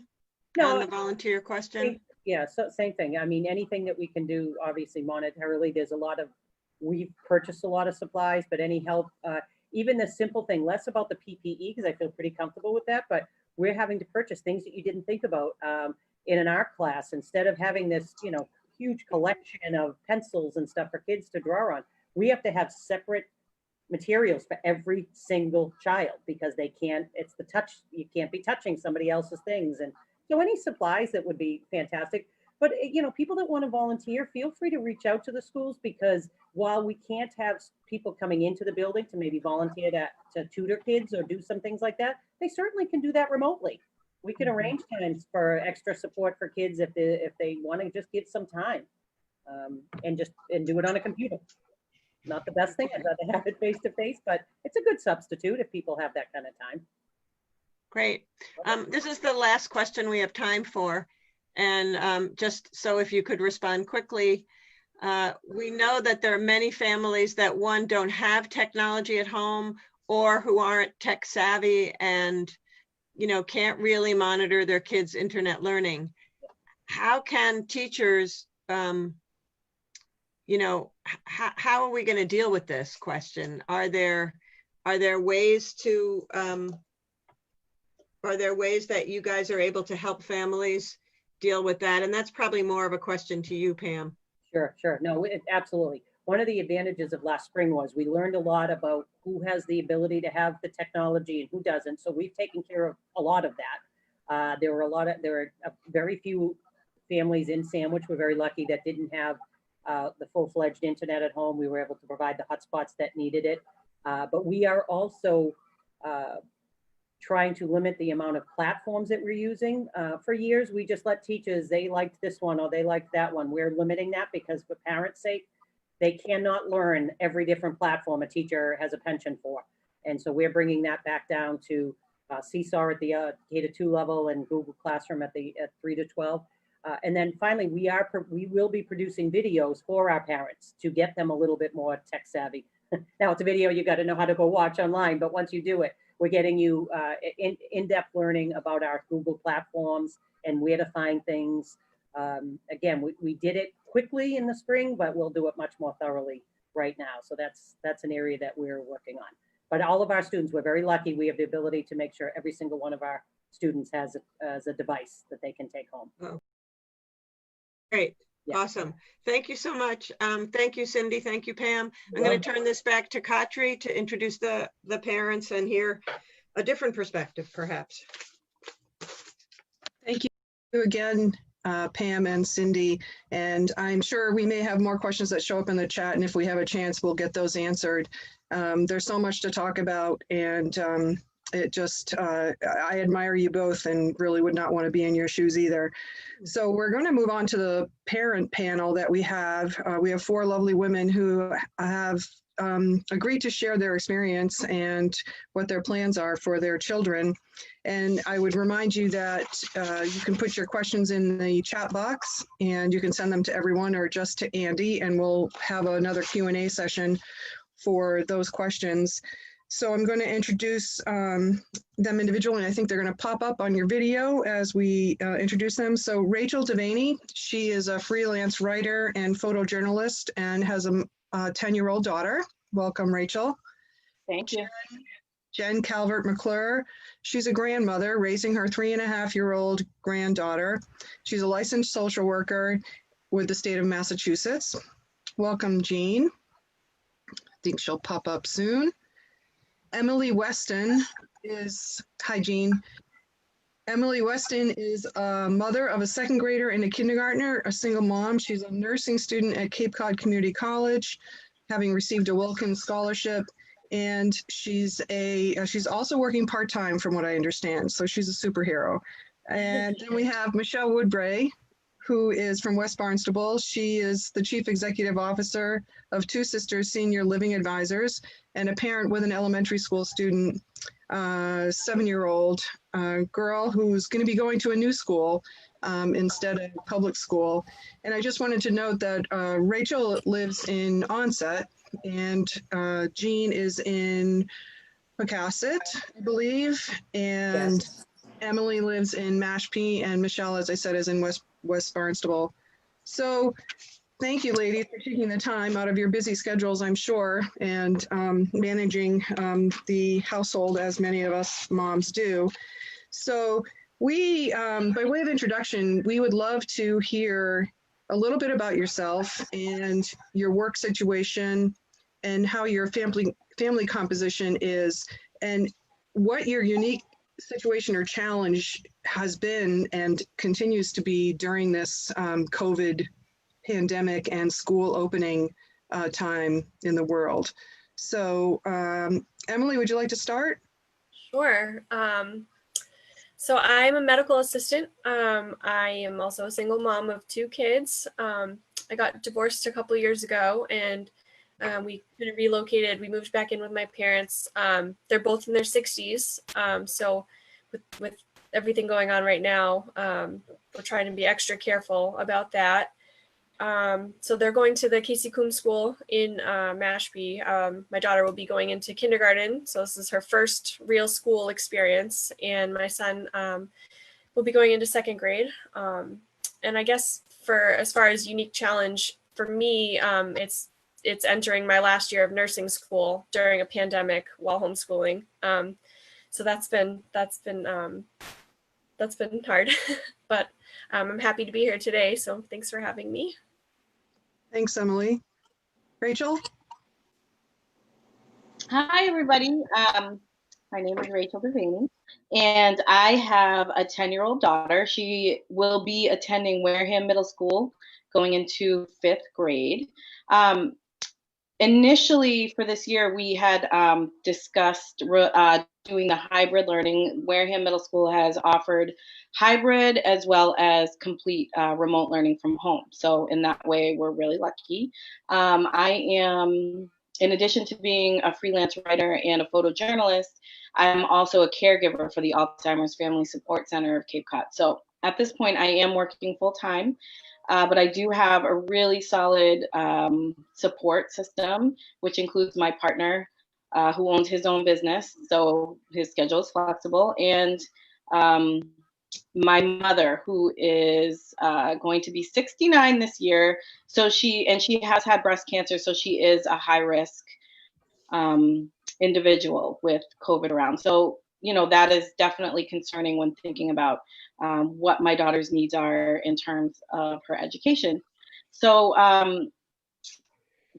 on the volunteer question? Yeah, so same thing. I mean, anything that we can do, obviously monetarily, there's a lot of, we've purchased a lot of supplies, but any help, even the simple thing, less about the PPE, because I feel pretty comfortable with that, but we're having to purchase things that you didn't think about in an art class. Instead of having this, you know, huge collection of pencils and stuff for kids to draw on, we have to have separate materials for every single child because they can't, it's the touch, you can't be touching somebody else's things. And so any supplies that would be fantastic. But, you know, people that want to volunteer, feel free to reach out to the schools, because while we can't have people coming into the building to maybe volunteer to tutor kids or do some things like that, they certainly can do that remotely. We can arrange times for extra support for kids if they want to just give some time and do it on a computer. Not the best thing, I'd rather have it face to face, but it's a good substitute if people have that kind of time. Great. This is the last question we have time for. And just so if you could respond quickly, we know that there are many families that, one, don't have technology at home or who aren't tech savvy and, you know, can't really monitor their kids' internet learning. How can teachers, you know, how are we going to deal with this question? Are there ways to, are there ways that you guys are able to help families deal with that? And that's probably more of a question to you, Pam. Sure. No, absolutely. One of the advantages of last spring was we learned a lot about who has the ability to have the technology and who doesn't. So we've taken care of a lot of that. There were very few families in Sandwich. We're very lucky that didn't have the full-fledged internet at home. We were able to provide the hotspots that needed it. But we are also trying to limit the amount of platforms that we're using. For years, we just let teachers, they liked this one or they liked that one. We're limiting that because for parents' sake, they cannot learn every different platform a teacher has a penchant for. And so we're bringing that back down to Seesaw at the K-2 level and Google Classroom at 3 to 12. And then finally, we will be producing videos for our parents to get them a little bit more tech savvy. Now it's a video you got to know how to go watch online, but once you do it, we're getting you in-depth learning about our Google platforms and where to find things. Again, we did it quickly in the spring, but we'll do it much more thoroughly right now. So that's an area that we're working on. But all of our students, we're very lucky. We have the ability to make sure every single one of our students has a device that they can take home. Oh. Great. Yeah. Awesome. Thank you so much. Thank you, Cindy. Thank you, Pam. I'm going to turn this back to Katri to introduce the parents and hear a different perspective, perhaps. Thank you again, Pam and Cindy. And I'm sure we may have more questions that show up in the chat. And if we have a chance, we'll get those answered. There's so much to talk about. And it just, I admire you both and really would not want to be in your shoes either. So we're going to move on to the parent panel that we have. We have 4 lovely women who have agreed to share their experience and what their plans are for their children. And I would remind you that you can put your questions in the chat box and you can send them to everyone or just to Andy, and we'll have another Q&A session for those questions. So I'm going to introduce them individually, and I think they're going to pop up on your video as we introduce them. So Rachel Devaney, she is a freelance writer and photojournalist and has a 10-year-old daughter. Welcome, Rachel. Thank you. Jen Calvert McClure, she's a grandmother raising her 3.5-year-old granddaughter. She's a licensed social worker with the state of Massachusetts. Welcome, Jean. I think she'll pop up soon. Emily Weston is, hi Jean. Emily Weston is a mother of a 2nd grader and a kindergartner, a single mom. She's a nursing student at Cape Cod Community College, having received a Wilkins Scholarship. And she's also working part-time from what I understand. So she's a superhero. And then we have Michelle Woodbray, who is from West Barnstable. She is the Chief Executive Officer of Two Sisters Senior Living Advisors and a parent with an elementary school student, 7-year-old girl who's going to be going to a new school instead of public school. And I just wanted to note that Rachel lives in Onset and Jean is in Pocasset, I believe, and Yes. Emily lives in Mashpee, and Michelle, as I said, is in West Barnstable. So thank you, ladies, for taking the time out of your busy schedules, I'm sure, and managing the household as many of us moms do. So we, by way of introduction, we would love to hear a little bit about yourself and your work situation and how your family composition is and what your unique situation or challenge has been and continues to be during this COVID pandemic and school opening time in the world. So Emily, would you like to start? Sure. So I'm a medical assistant. I am also a single mom of 2 kids. I got divorced a couple of years ago and we kind of relocated. We moved back in with my parents. They're both in their 60s. So with everything going on right now, we're trying to be extra careful about that. So they're going to the Casey Coombs School in Mashpee. My daughter will be going into kindergarten. So this is her first real school experience. And my son will be going into 2nd grade. And I guess as far as unique challenge for me, it's entering my last year of nursing school during a pandemic while homeschooling. So that's been hard, but I'm happy to be here today. So thanks for having me. Thanks, Emily. Rachel? Hi, everybody. My name is Rachel Devaney, and I have a 10-year-old daughter. She will be attending Wareham Middle School, going into 5th grade. Initially, for this year, we had discussed doing the hybrid learning. Wareham Middle School has offered hybrid as well as complete remote learning from home. So in that way, we're really lucky. I am, in addition to being a freelance writer and a photojournalist, I'm also a caregiver for the Alzheimer's Family Support Center of Cape Cod. So at this point, I am working full time. But I do have a really solid support system, which includes my partner who owns his own business. So his schedule is flexible. And my mother, who is going to be 69 this year. So she has had breast cancer. So she is a high risk individual with COVID around. So, you know, that is definitely concerning when thinking about what my daughter's needs are in terms of her education. So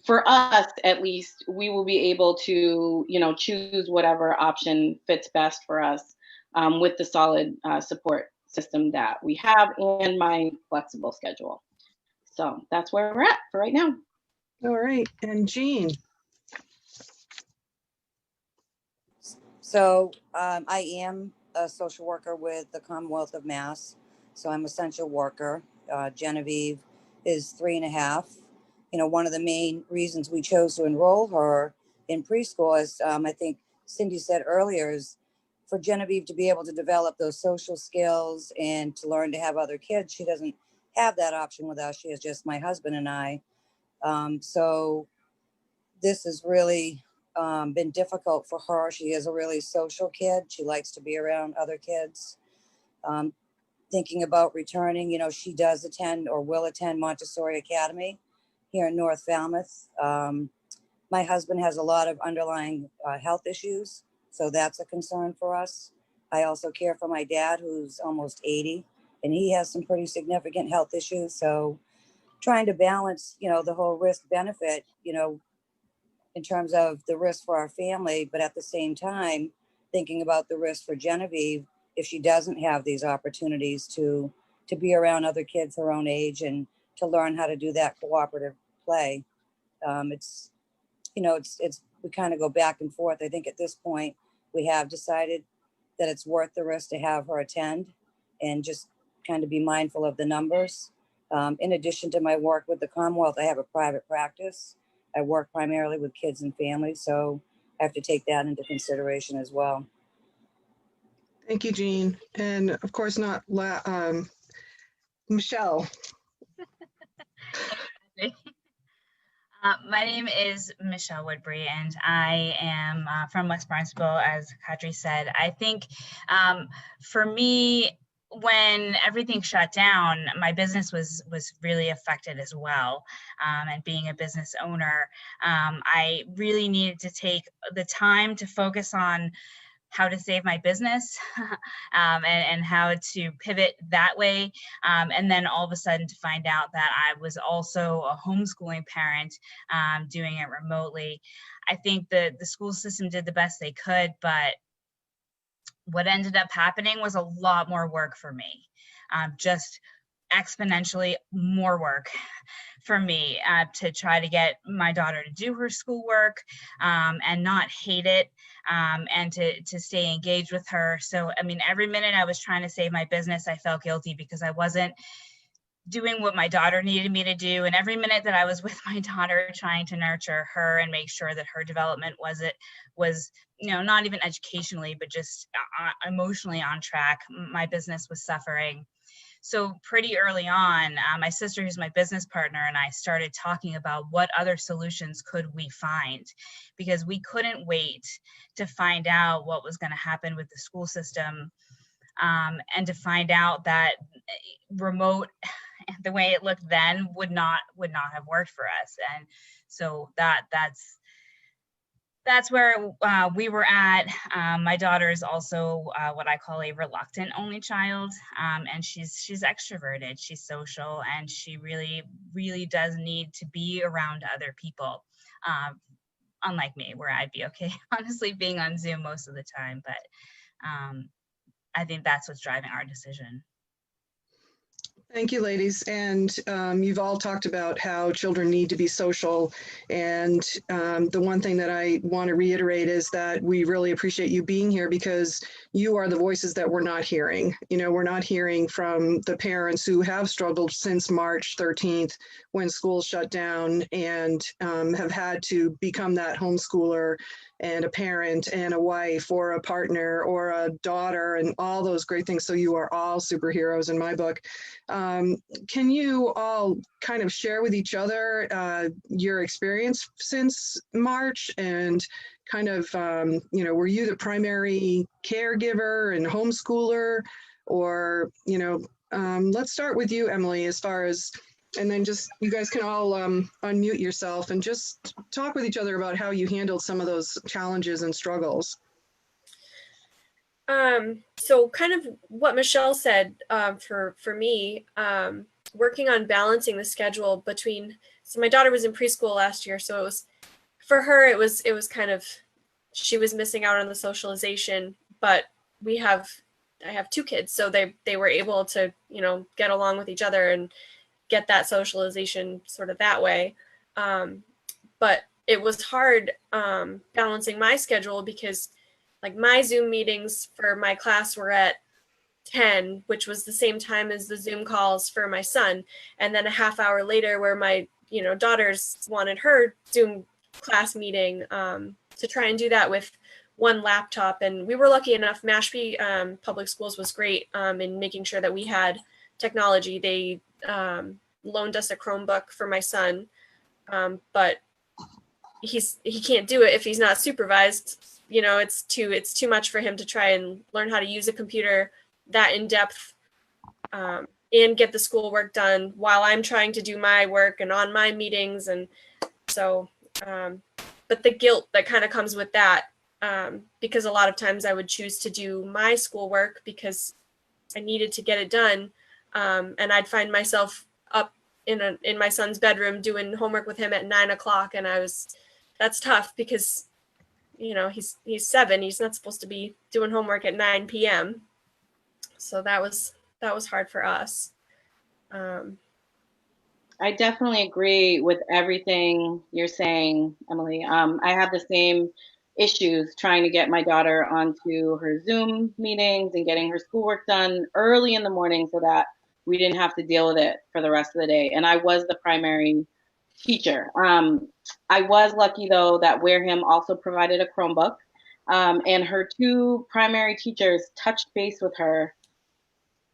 for us, at least, we will be able to, you know, choose whatever option fits best for us with the solid support system that we have and my flexible schedule. So that's where we're at for right now. All right, and Jean. So I am a social worker with the Commonwealth of Mass. So I'm an essential worker. Genevieve is 3.5. You know, one of the main reasons we chose to enroll her in preschool, as I think Cindy said earlier, is for Genevieve to be able to develop those social skills and to learn to have other kids. She doesn't have that option with us. She has just my husband and I. So this has really been difficult for her. She is a really social kid. She likes to be around other kids. Thinking about returning, you know, she does attend or will attend Montessori Academy here in North Falmouth. My husband has a lot of underlying health issues, so that's a concern for us. I also care for my dad, who's almost 80, and he has some pretty significant health issues. So trying to balance, you know, the whole risk benefit, you know, in terms of the risk for our family, but at the same time, thinking about the risk for Genevieve if she doesn't have these opportunities to be around other kids her own age and to learn how to do that cooperative play. It's, you know, it's we kind of go back and forth. I think at this point we have decided that it's worth the risk to have her attend and just kind of be mindful of the numbers. In addition to my work with the Commonwealth, I have a private practice. I work primarily with kids and families, so I have to take that into consideration as well. Thank you, Jean. And of course, Michelle. My name is Michelle Woodbury, and I am from West Barnstable, as Kadri said. I think for me, when everything shut down, my business was really affected as well. And being a business owner, I really needed to take the time to focus on how to save my business and how to pivot that way. And then all of a sudden to find out that I was also a homeschooling parent doing it remotely. I think the school system did the best they could, but what ended up happening was a lot more work for me, just exponentially more work for me to try to get my daughter to do her schoolwork and not hate it and to stay engaged with her. So, I mean, every minute I was trying to save my business, I felt guilty because I wasn't doing what my daughter needed me to do. And every minute that I was with my daughter trying to nurture her and make sure that her development was, you know, not even educationally, but just emotionally on track, my business was suffering. So pretty early on, my sister, who's my business partner, and I started talking about what other solutions could we find, because we couldn't wait to find out what was going to happen with the school system and to find out that remote, the way it looked then, would not have worked for us. And so that's where we were at. My daughter is also what I call a reluctant only child, and she's extroverted, she's social, and she really, really does need to be around other people. Unlike me, where I'd be okay, honestly, being on Zoom most of the time. But I think that's what's driving our decision. Thank you, ladies. And you've all talked about how children need to be social. And the one thing that I want to reiterate is that we really appreciate you being here because you are the voices that we're not hearing. You know, we're not hearing from the parents who have struggled since March 13th when schools shut down and have had to become that homeschooler and a parent and a wife or a partner or a daughter and all those great things. So you are all superheroes in my book. Can you all kind of share with each other your experience since March and kind of, were you the primary caregiver and homeschooler, or, let's start with you, Emily, as far as, and then just, you guys can all unmute yourself and just talk with each other about how you handled some of those challenges and struggles. So kind of what Michelle said, for me, working on balancing the schedule between, so my daughter was in preschool last year, so it was, for her, it was kind of, she was missing out on the socialization, but I have two kids, so they were able to, get along with each other and get that socialization sort of that way. But it was hard, balancing my schedule because like my Zoom meetings for my class were at 10, which was the same time as the Zoom calls for my son. And then a half hour later where my, daughters wanted her Zoom class meeting, to try and do that with one laptop. And we were lucky enough, Mashpee Public Schools was great in making sure that we had technology. They loaned us a Chromebook for my son, but he can't do it if he's not supervised. It's too much for him to try and learn how to use a computer that in depth, and get the schoolwork done while I'm trying to do my work and on my meetings. And so, but the guilt that kind of comes with that, because a lot of times I would choose to do my schoolwork because I needed to get it done. And I'd find myself up in my son's bedroom doing homework with him at 9 o'clock. And that's tough because he's 7. He's not supposed to be doing homework at 9 p.m. So that was hard for us. I definitely agree with everything you're saying, Emily. I have the same issues trying to get my daughter onto her Zoom meetings and getting her schoolwork done early in the morning so that we didn't have to deal with it for the rest of the day. And I was the primary teacher. I was lucky, though, that Wareham also provided a Chromebook, and her 2 primary teachers touched base with her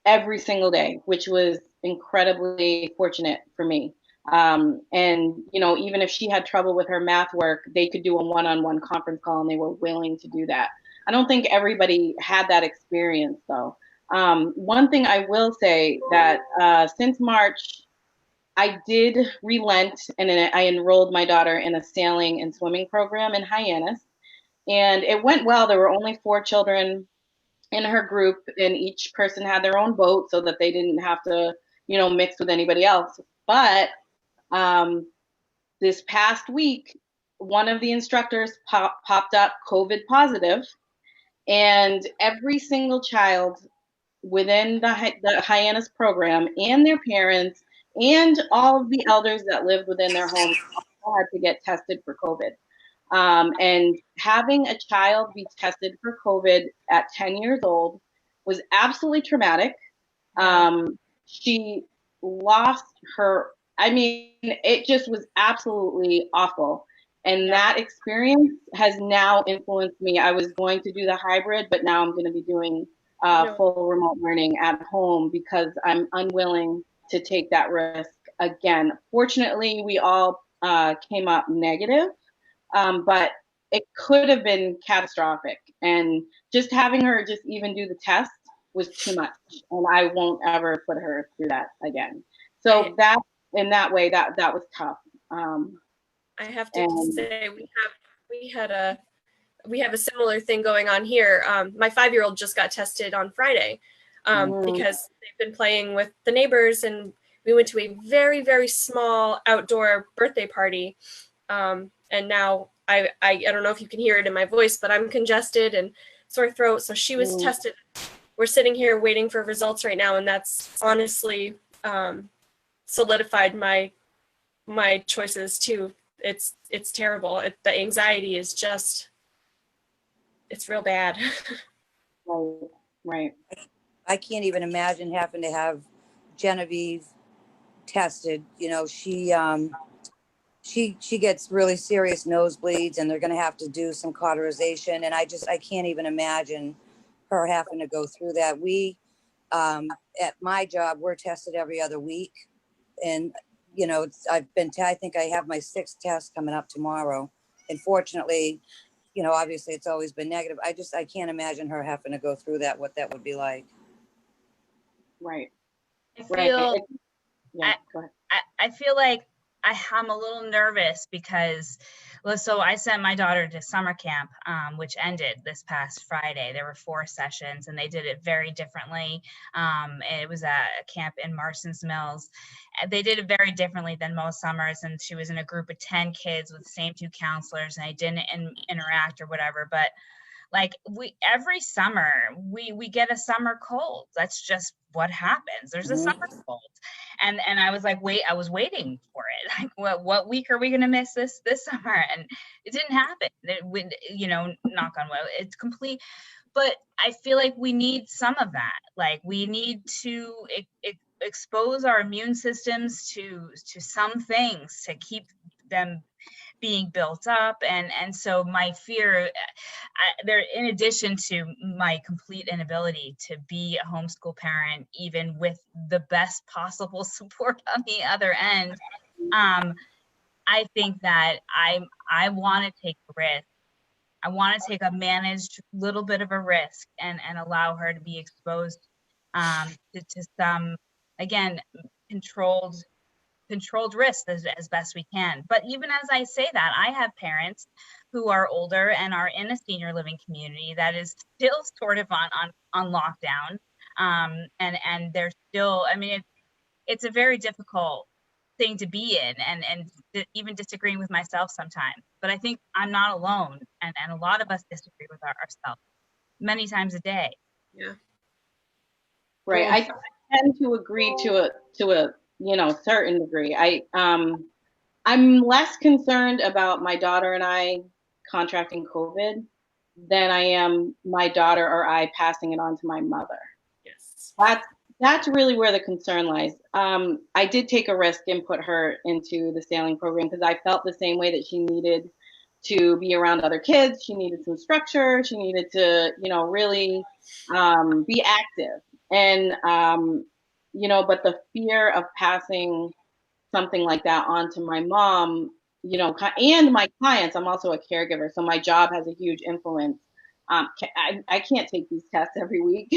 every single day, which was incredibly fortunate for me. And, even if she had trouble with her math work, they could do a one-on-one conference call and they were willing to do that. I don't think everybody had that experience, though. One thing I will say that since March, I did relent and I enrolled my daughter in a sailing and swimming program in Hyannis. And it went well. There were only 4 children in her group, and each person had their own boat so that they didn't have to, mix with anybody else. But this past week, one of the instructors popped up COVID positive, and every single child within the Hyannis program and their parents and all of the elders that lived within their homes had to get tested for COVID. And having a child be tested for COVID at 10 years old was absolutely traumatic. She lost it just was absolutely awful. And that experience has now influenced me. I was going to do the hybrid, but now I'm going to be doing full remote learning at home because I'm unwilling to take that risk again. Fortunately, we all came up negative, but it could have been catastrophic. And just having her just even do the test was too much. And I won't ever put her through that again. So that, in that way, that was tough. I have to say we have a similar thing going on here. My 5-year-old just got tested on Friday because they've been playing with the neighbors, and we went to a very, very small outdoor birthday party. And now I don't know if you can hear it in my voice, but I'm congested and sore throat. So she was tested. We're sitting here waiting for results right now, and that's honestly solidified my choices too. It's terrible. The anxiety is just, it's real bad. Right. I can't even imagine having to have Genevieve tested. She gets really serious nosebleeds, and they're going to have to do some cauterization. And I can't even imagine her having to go through that. We At my job, we're tested every other week. And, you know, I think I have my 6th test coming up tomorrow. And fortunately, you know, obviously it's always been negative. I can't imagine her having to go through that, what that would be like. Right. I Right. feel Yeah, go ahead. I feel like I'm a little nervous because, well, so I sent my daughter to summer camp, which ended this past Friday. There were 4 sessions and they did it very differently. It was a camp in Marston's Mills. They did it very differently than most summers. And she was in a group of 10 kids with the same 2 counselors, and I didn't interact or whatever. But like every summer we get a summer cold. That's just what happens. There's a summer cold. And I was like, I was waiting for it. Like, what week are we going to miss this summer? And it didn't happen. You know, knock on wood, it's complete. But I feel like we need some of that. Like we need to expose our immune systems to some things to keep them being built up. And so my fear there, in addition to my complete inability to be a homeschool parent, even with the best possible support on the other end, I think that I want to take a risk. I want to take a managed little bit of a risk and allow her to be exposed to some, again, controlled risks as best we can. But even as I say that, I have parents who are older and are in a senior living community that is still sort of on lockdown. And they're still, I mean, it's a very difficult thing to be in and even disagreeing with myself sometimes. But I think I'm not alone. And a lot of us disagree with ourselves many times a day. Yeah. Right. I tend to agree to a certain degree. I'm less concerned about my daughter and I contracting COVID than I am my daughter or I passing it on to my mother. Yes. That's really where the concern lies. I did take a risk and put her into the sailing program because I felt the same way that she needed to be around other kids. She needed some structure. She needed to, really be active. And, but the fear of passing something like that on to my mom, and my clients, I'm also a caregiver. So my job has a huge influence. I can't take these tests every week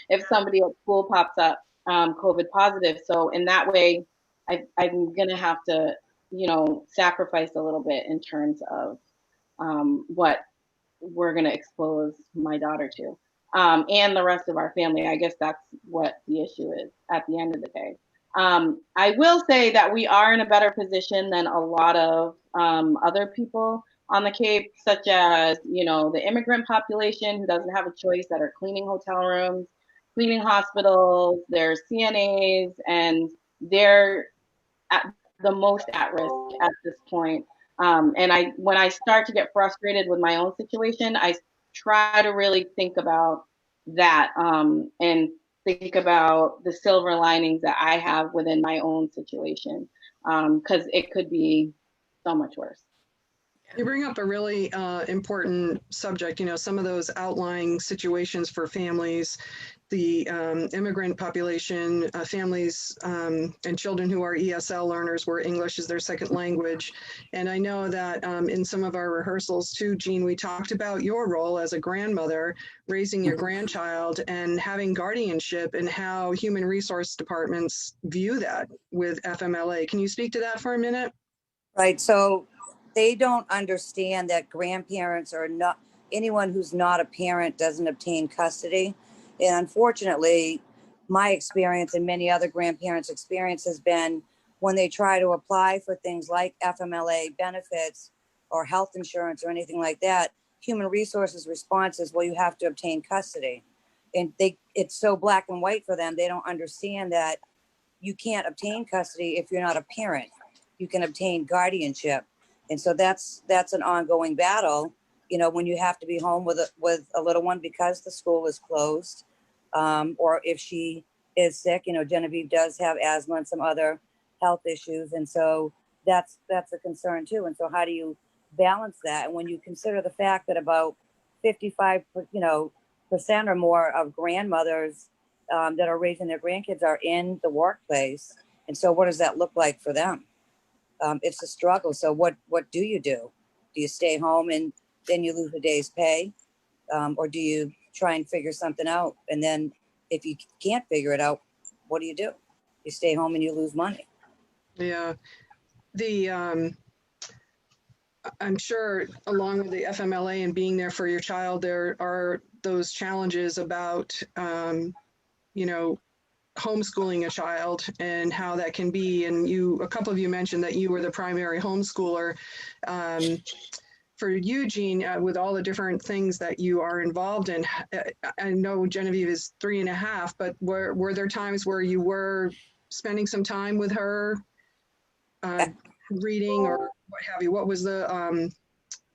if somebody at school pops up COVID positive. So in that way, I'm going to have to, sacrifice a little bit in terms of what we're going to expose my daughter to and the rest of our family. I guess that's what the issue is at the end of the day. I will say that we are in a better position than a lot of other people on the Cape, such as, the immigrant population who doesn't have a choice, that are cleaning hotel rooms, cleaning hospitals. There's CNAs, and they're at the most at risk at this point. And when I start to get frustrated with my own situation, I try to really think about that and think about the silver linings that I have within my own situation, because it could be so much worse. You bring up a really important subject, some of those outlying situations for families, the immigrant population, families and children who are ESL learners where English is their second language. And I know that in some of our rehearsals too, Jean, we talked about your role as a grandmother, raising your grandchild and having guardianship, and how human resource departments view that with FMLA. Can you speak to that for a minute? Right. So they don't understand that grandparents are not, anyone who's not a parent doesn't obtain custody. And unfortunately, my experience and many other grandparents' experience has been when they try to apply for things like FMLA benefits or health insurance or anything like that, human resources response is, well, you have to obtain custody. And it's so black and white for them. They don't understand that you can't obtain custody if you're not a parent. You can obtain guardianship. And so that's an ongoing battle, when you have to be home with a little one because the school is closed, or if she is sick. Genevieve does have asthma and some other health issues, and so that's a concern too. And so how do you balance that? And when you consider the fact that about 55% or more of grandmothers that are raising their grandkids are in the workplace. And so what does that look like for them? It's a struggle. So what do you do? Do you stay home and then you lose a day's pay? Or do you try and figure something out? And then if you can't figure it out, what do? You stay home and you lose money. Yeah. The I'm sure along with the FMLA and being there for your child, there are those challenges about, you know, homeschooling a child and how that can be. And a couple of you mentioned that you were the primary homeschooler. For you, Jean, with all the different things that you are involved in, I know Genevieve is 3.5, but were there times where you were spending some time with her, reading or what have you? What was the,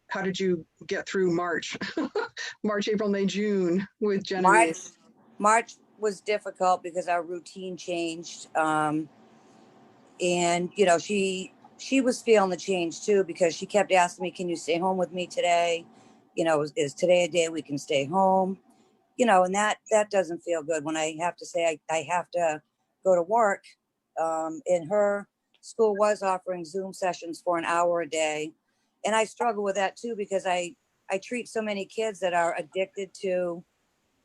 how did you get through March? March, April, May, June with Genevieve? March was difficult because our routine changed. And, you know, she was feeling the change too, because she kept asking me, can you stay home with me today? You know, is today a day we can stay home? You know, and that doesn't feel good when I have to say I have to go to work. And her school was offering Zoom sessions for an hour a day. And I struggle with that too, because I treat so many kids that are addicted to,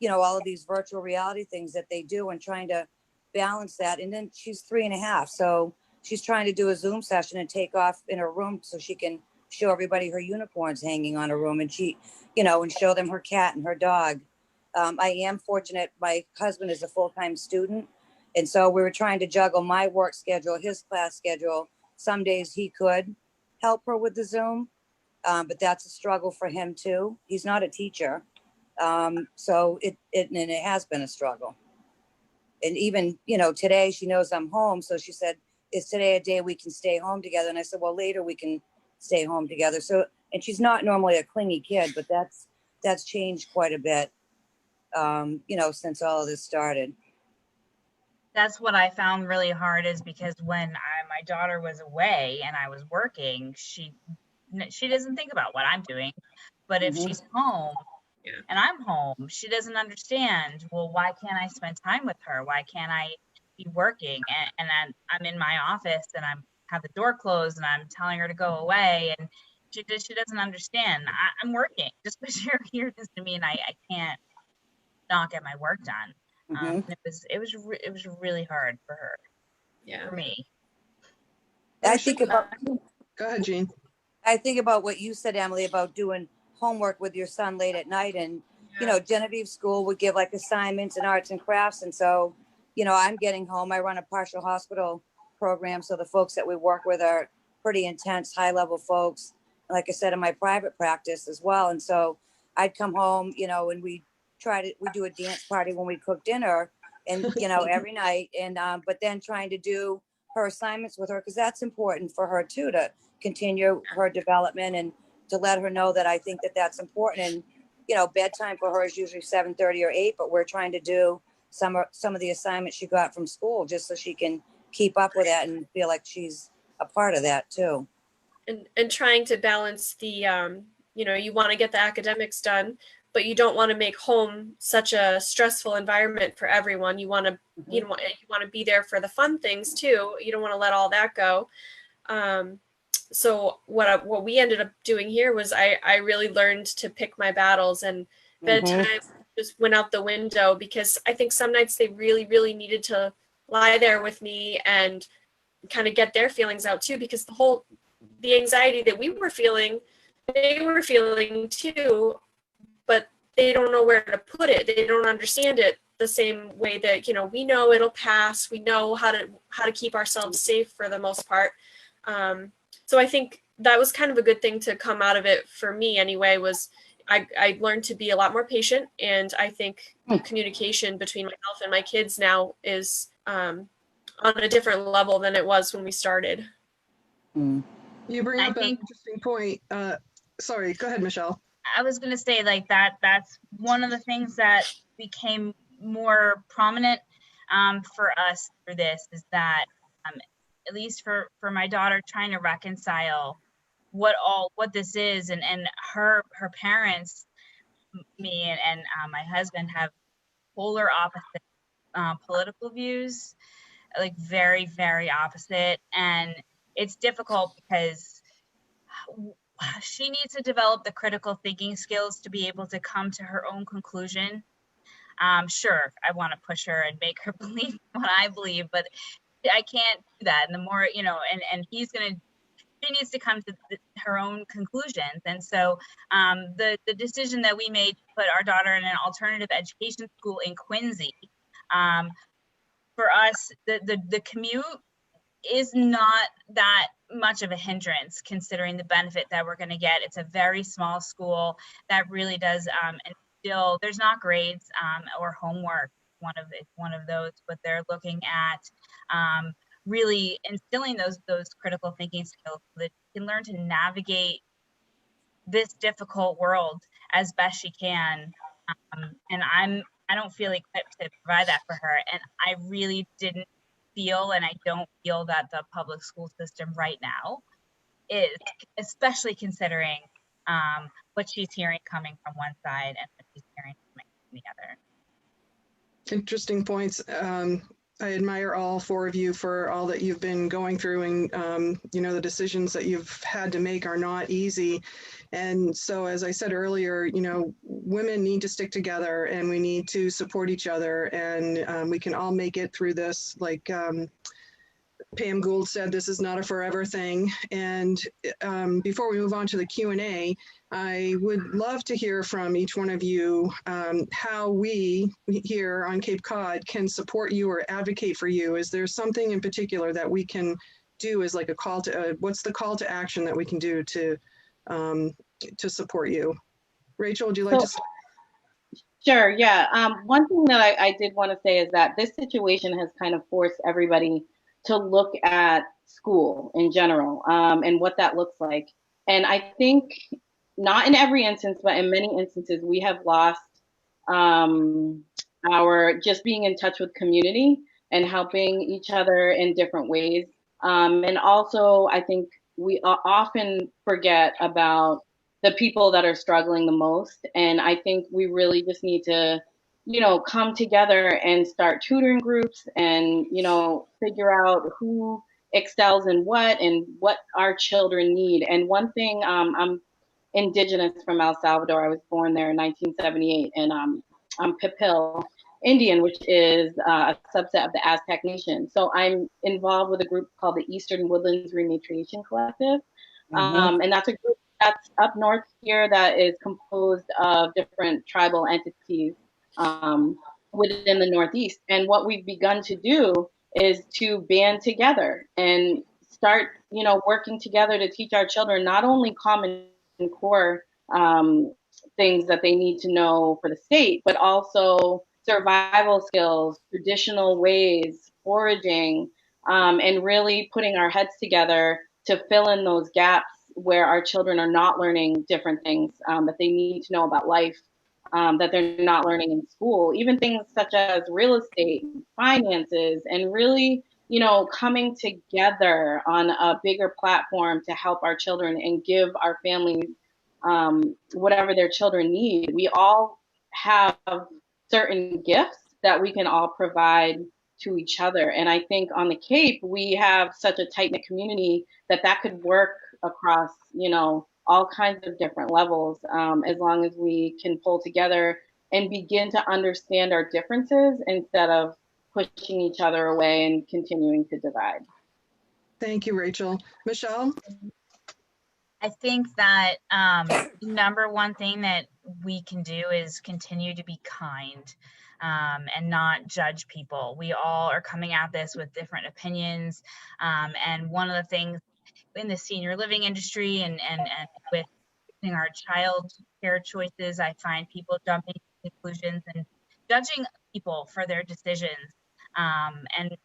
you know, all of these virtual reality things that they do, and trying to balance that. And then she's 3.5. So she's trying to do a Zoom session and take off in her room so she can show everybody her unicorns hanging on her room, and she, you know, and show them her cat and her dog. I am fortunate. My husband is a full-time student. And so we were trying to juggle my work schedule, his class schedule. Some days he could help her with the Zoom, but that's a struggle for him too. He's not a teacher. So it has been a struggle. And even, you know, today she knows I'm home. So she said, is today a day we can stay home together? And I said, well, later we can stay home together. So, and she's not normally a clingy kid, but that's changed quite a bit, you know, since all of this started. That's what I found really hard, is because when my daughter was away and I was working, she doesn't think about what I'm doing. But if she's home and I'm home, she doesn't understand, well, why can't I spend time with her? Why can't I be working? And I'm in my office and have the door closed and I'm telling her to go away, and she doesn't understand. I'm working. Just because you're here doesn't mean I can't not get my work done. It was really hard for her. Yeah. For me. I think about. Go ahead, Jean. I think about what you said, Emily, about doing homework with your son late at night, and you know, Genevieve School would give like assignments and arts and crafts, and so, you know, I'm getting home. I run a partial hospital program, so the folks that we work with are pretty intense, high level folks. Like I said, in my private practice as well, and so I'd come home, you know, and we do a dance party when we cook dinner, and you know, every night, and but then trying to do her assignments with her, because that's important for her too, to continue her development and to let her know that I think that that's important. And you know, bedtime for her is usually 7:30 or 8, but we're trying to do some of the assignments she got from school just so she can keep up with that and feel like she's a part of that too. And trying to balance the you know, you want to get the academics done, but you don't want to make home such a stressful environment for everyone. You want to, you want to be there for the fun things too. You don't want to let all that go. So what we ended up doing here was I really learned to pick my battles, and bedtime just went out the window, because I think some nights they really, really needed to lie there with me and kind of get their feelings out too, because the anxiety that we were feeling, they were feeling too, but they don't know where to put it. They don't understand it the same way that, you know, we know it'll pass. We know how to keep ourselves safe for the most part. So I think that was kind of a good thing to come out of it for me anyway, was I learned to be a lot more patient. And I think communication between myself and my kids now is on a different level than it was when we started. You bring up an interesting point. Sorry, go ahead, Michelle. I was going to say, like, that's one of the things that became more prominent for us through this, is that at least for my daughter, trying to reconcile what this is, and her parents, me and my husband, have polar opposite political views, like very, very opposite. And it's difficult because she needs to develop the critical thinking skills to be able to come to her own conclusion. Sure, I want to push her and make her believe what I believe, but I can't do that. And the more, you know, and she needs to come to her own conclusions. And so the decision that we made to put our daughter in an alternative education school in Quincy, for us, the commute is not that much of a hindrance considering the benefit that we're going to get. It's a very small school that really does instill, there's not grades or homework, one of those, but they're looking at really instilling those critical thinking skills so that she can learn to navigate this difficult world as best she can. And I don't feel equipped to provide that for her. And I really didn't feel, and I don't feel that the public school system right now is, especially considering what she's hearing coming from one side and what she's hearing coming from the other. Interesting points. I admire all four of you for all that you've been going through, and you know, the decisions that you've had to make are not easy. And so, as I said earlier, you know, women need to stick together and we need to support each other, and we can all make it through this. Like Pam Gould said, this is not a forever thing. And before we move on to the Q&A, I would love to hear from each one of you how we here on Cape Cod can support you or advocate for you. Is there something in particular that we can do as like a call to, what's the call to action that we can do to support you? Rachel, would you like to start? Sure, yeah. One thing that I did want to say is that this situation has kind of forced everybody to look at school in general and what that looks like. And I think not in every instance, but in many instances, we have lost our just being in touch with community and helping each other in different ways. And also, I think we often forget about the people that are struggling the most. And I think we really just need to, you know, come together and start tutoring groups and, you know, figure out who excels in what and what our children need. And one thing, I'm indigenous from El Salvador. I was born there in 1978, and I'm Pipil Indian, which is a subset of the Aztec Nation. So I'm involved with a group called the Eastern Woodlands Rematriation Collective. And that's a group that's up north here that is composed of different tribal entities within the Northeast. And what we've begun to do is to band together and start, you know, working together to teach our children not only common core things that they need to know for the state, but also survival skills, traditional ways, foraging, and really putting our heads together to fill in those gaps where our children are not learning different things that they need to know about life, that they're not learning in school, even things such as real estate, finances, and really, you know, coming together on a bigger platform to help our children and give our families whatever their children need. We all have certain gifts that we can all provide to each other. And I think on the Cape, we have such a tight-knit community that could work across, you know, all kinds of different levels, as long as we can pull together and begin to understand our differences instead of pushing each other away and continuing to divide. Thank you, Rachel. Michelle? I think that number one thing that we can do is continue to be kind and not judge people. We all are coming at this with different opinions. And one of the things in the senior living industry and with our child care choices, I find people jumping to conclusions and judging people for their decisions. And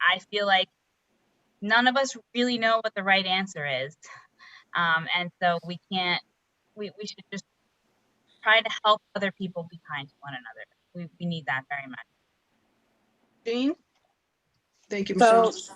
I feel like none of us really know what the right answer is. And so we should just try to help other people be kind to one another. We need that very much. Jane? Thank you, Michelle. So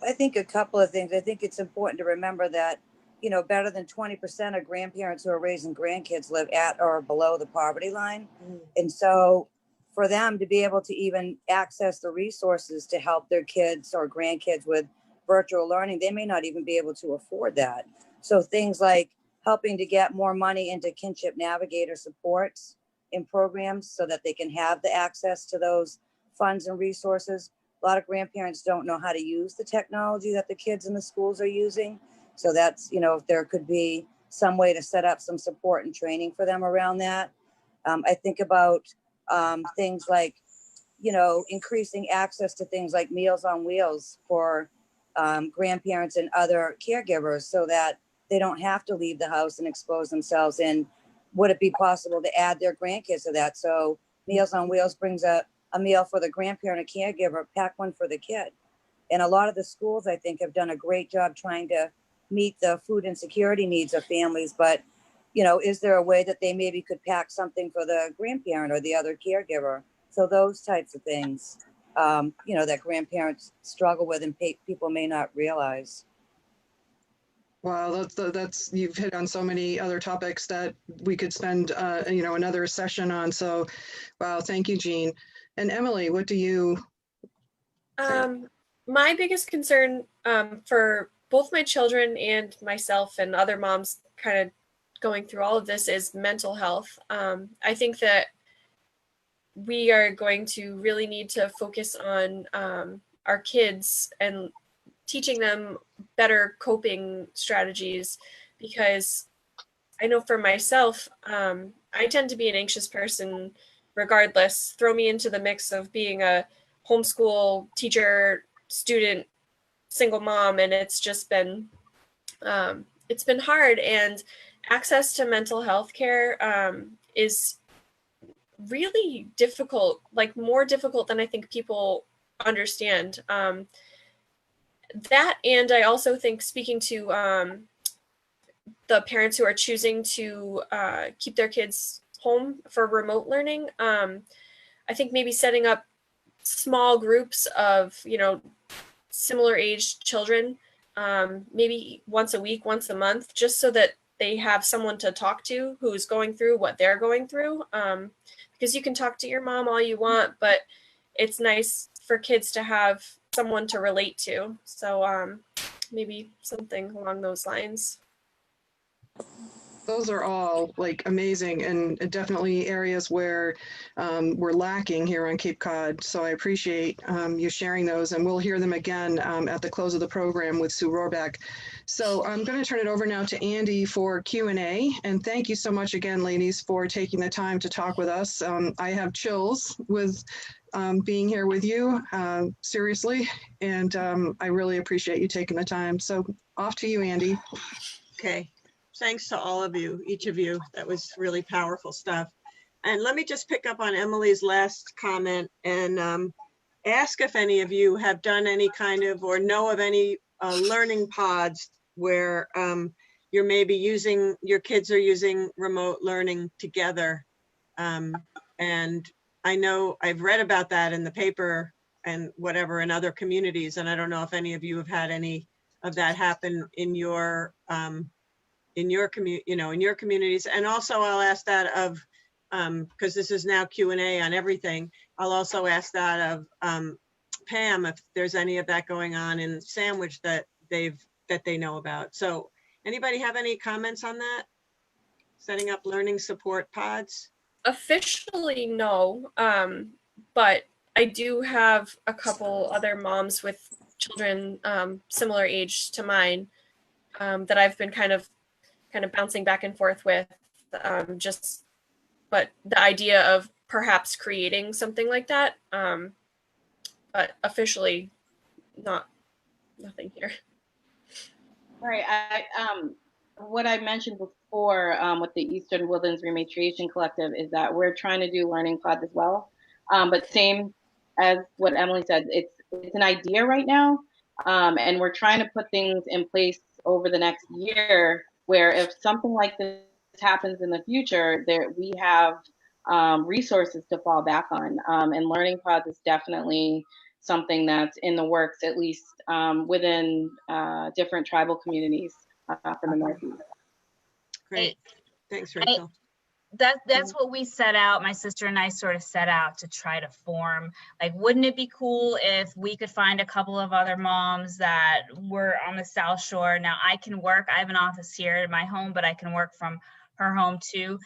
I think a couple of things. I think it's important to remember that, you know, better than 20% of grandparents who are raising grandkids live at or below the poverty line. And so for them to be able to even access the resources to help their kids or grandkids with virtual learning, they may not even be able to afford that. So things like helping to get more money into kinship navigator supports in programs so that they can have the access to those funds and resources. A lot of grandparents don't know how to use the technology that the kids in the schools are using. So that's, if there could be some way to set up some support and training for them around that. I think about things like, increasing access to things like Meals on Wheels for grandparents and other caregivers so that they don't have to leave the house and expose themselves. And would it be possible to add their grandkids to that? So Meals on Wheels brings a meal for the grandparent or caregiver, pack one for the kid. And a lot of the schools, I think, have done a great job trying to meet the food insecurity needs of families. But, is there a way that they maybe could pack something for the grandparent or the other caregiver? So those types of things, that grandparents struggle with and people may not realize. Wow, that's you've hit on so many other topics that we could spend another session on. So, wow, thank you, Jean. And Emily, what do you? My biggest concern for both my children and myself and other moms kind of going through all of this is mental health. I think that we are going to really need to focus on our kids and teaching them better coping strategies, because I know for myself, I tend to be an anxious person regardless. Throw me into the mix of being a homeschool teacher, student, single mom, and it's just been it's been hard. And access to mental health care is really difficult, like more difficult than I think people understand. That, and I also think, speaking to the parents who are choosing to keep their kids home for remote learning, I think maybe setting up small groups of, similar aged children, maybe once a week, once a month, just so that they have someone to talk to who's going through what they're going through. Because you can talk to your mom all you want, but it's nice for kids to have someone to relate to. So maybe something along those lines. Those are all like amazing and definitely areas where we're lacking here on Cape Cod. So I appreciate you sharing those, and we'll hear them again at the close of the program with Sue Rohrbeck. So I'm going to turn it over now to Andy for Q&A. And thank you so much again, ladies, for taking the time to talk with us. I have chills with being here with you, seriously, and I really appreciate you taking the time. So off to you, Andy. Okay. Thanks to all of you, each of you. That was really powerful stuff. And let me just pick up on Emily's last comment and ask if any of you have done any kind of, or know of any learning pods where you're maybe using, your kids are using remote learning together. And I know I've read about that in the paper and whatever in other communities. And I don't know if any of you have had any of that happen in your communities. And also I'll ask that of, because this is now Q&A on everything, I'll also ask that of Pam, if there's any of that going on in Sandwich that they know about. So anybody have any comments on that? Setting up learning support pods? Officially, no. But I do have a couple other moms with children similar age to mine that I've been kind of bouncing back and forth with, but the idea of perhaps creating something like that, but officially nothing here. Right. What I mentioned before with the Eastern Woodlands Rematriation Collective is that we're trying to do learning pods as well. But same as what Emily said, it's an idea right now. And we're trying to put things in place over the next year where if something like this happens in the future, we have resources to fall back on. And learning pods is definitely something that's in the works, at least within different tribal communities from the Northeast. Great. Thanks, Rachel. That's what we set out. My sister and I sort of set out to try to form. Like, wouldn't it be cool if we could find a couple of other moms that were on the South Shore? Now I can work. I have an office here in my home, but I can work from her home too.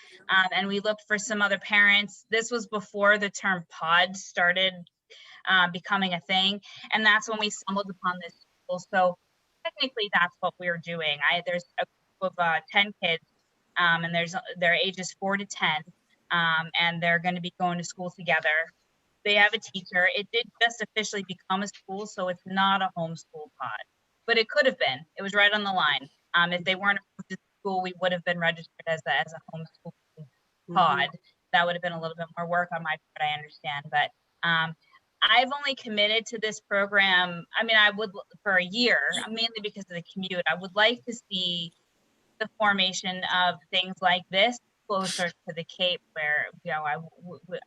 And we looked for some other parents. This was before the term pod started becoming a thing, and that's when we stumbled upon this school. So technically, that's what we were doing. There's a group of 10 kids. And their ages 4 to 10, and they're going to be going to school together. They have a teacher. It did just officially become a school, so it's not a homeschool pod, but it could have been. It was right on the line. If they weren't approved at school, we would have been registered as a homeschool pod. That would have been a little bit more work on my part, I understand, but I've only committed to this program. I mean, I would for a year, mainly because of the commute. I would like to see the formation of things like this closer to the Cape, where I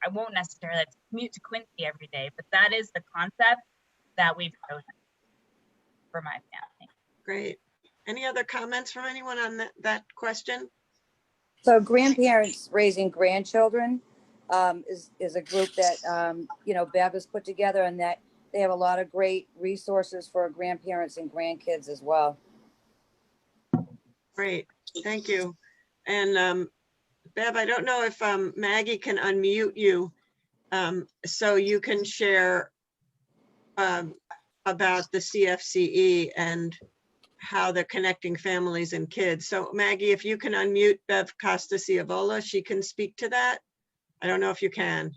won't necessarily have to commute to Quincy every day, but that is the concept that we've chosen for my family. Great. Any other comments from anyone on that question? So grandparents raising grandchildren is a group that Bev has put together, and that they have a lot of great resources for grandparents and grandkids as well. Great, thank you. And Bev, I don't know if Maggie can unmute you so you can share about the CFCE and how they're connecting families and kids. So Maggie, if you can unmute Bev Costa-Ciavola, she can speak to that. I don't know if you can.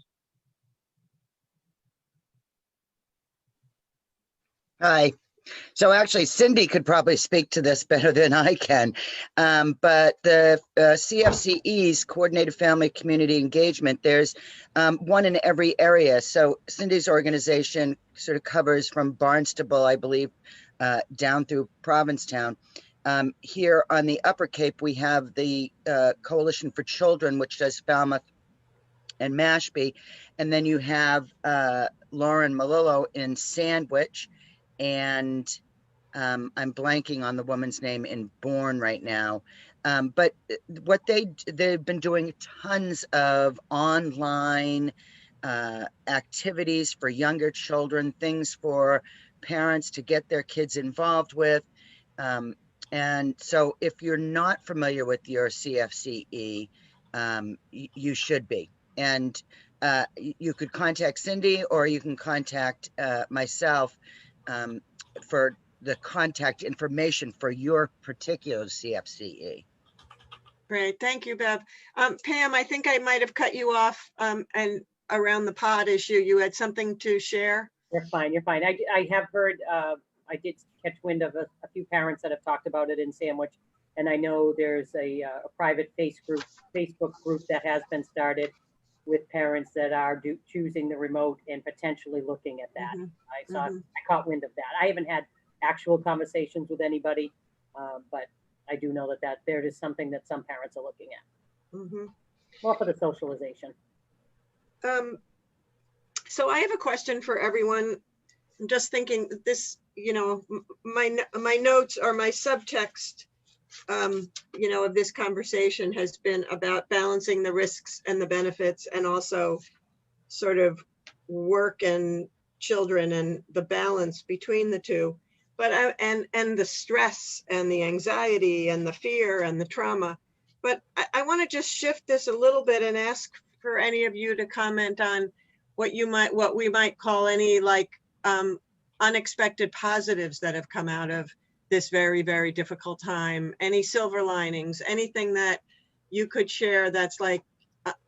Hi. So actually, Cindy could probably speak to this better than I can, but the CFCE's Coordinated Family Community Engagement, there's one in every area. So Cindy's organization sort of covers from Barnstable, I believe, down through Provincetown. Here on the Upper Cape, we have the Coalition for Children, which does Falmouth and Mashpee. And then you have Lauren Malillo in Sandwich. And I'm blanking on the woman's name in Bourne right now. But what they've been doing tons of online activities for younger children, things for parents to get their kids involved with. And so if you're not familiar with your CFCE, you should be. And you could contact Cindy, or you can contact myself for the contact information for your particular CFCE. Great, thank you, Bev. Pam, I think I might have cut you off and around the pod issue, you had something to share? You're fine, you're fine. I have heard, I did catch wind of a few parents that have talked about it in Sandwich, and I know there's a private Facebook group that has been started with parents that are choosing the remote and potentially looking at that. I caught wind of that. I haven't had actual conversations with anybody, but I do know that there is something that some parents are looking at. More for the socialization. So I have a question for everyone. I'm just thinking this, my notes or my subtext of this conversation has been about balancing the risks and the benefits, and also sort of work and children and the balance between the two. But and the stress and the anxiety and the fear and the trauma. But I want to just shift this a little bit and ask for any of you to comment on what we might call any unexpected positives that have come out of this very, very difficult time. Any silver linings, anything that you could share that's like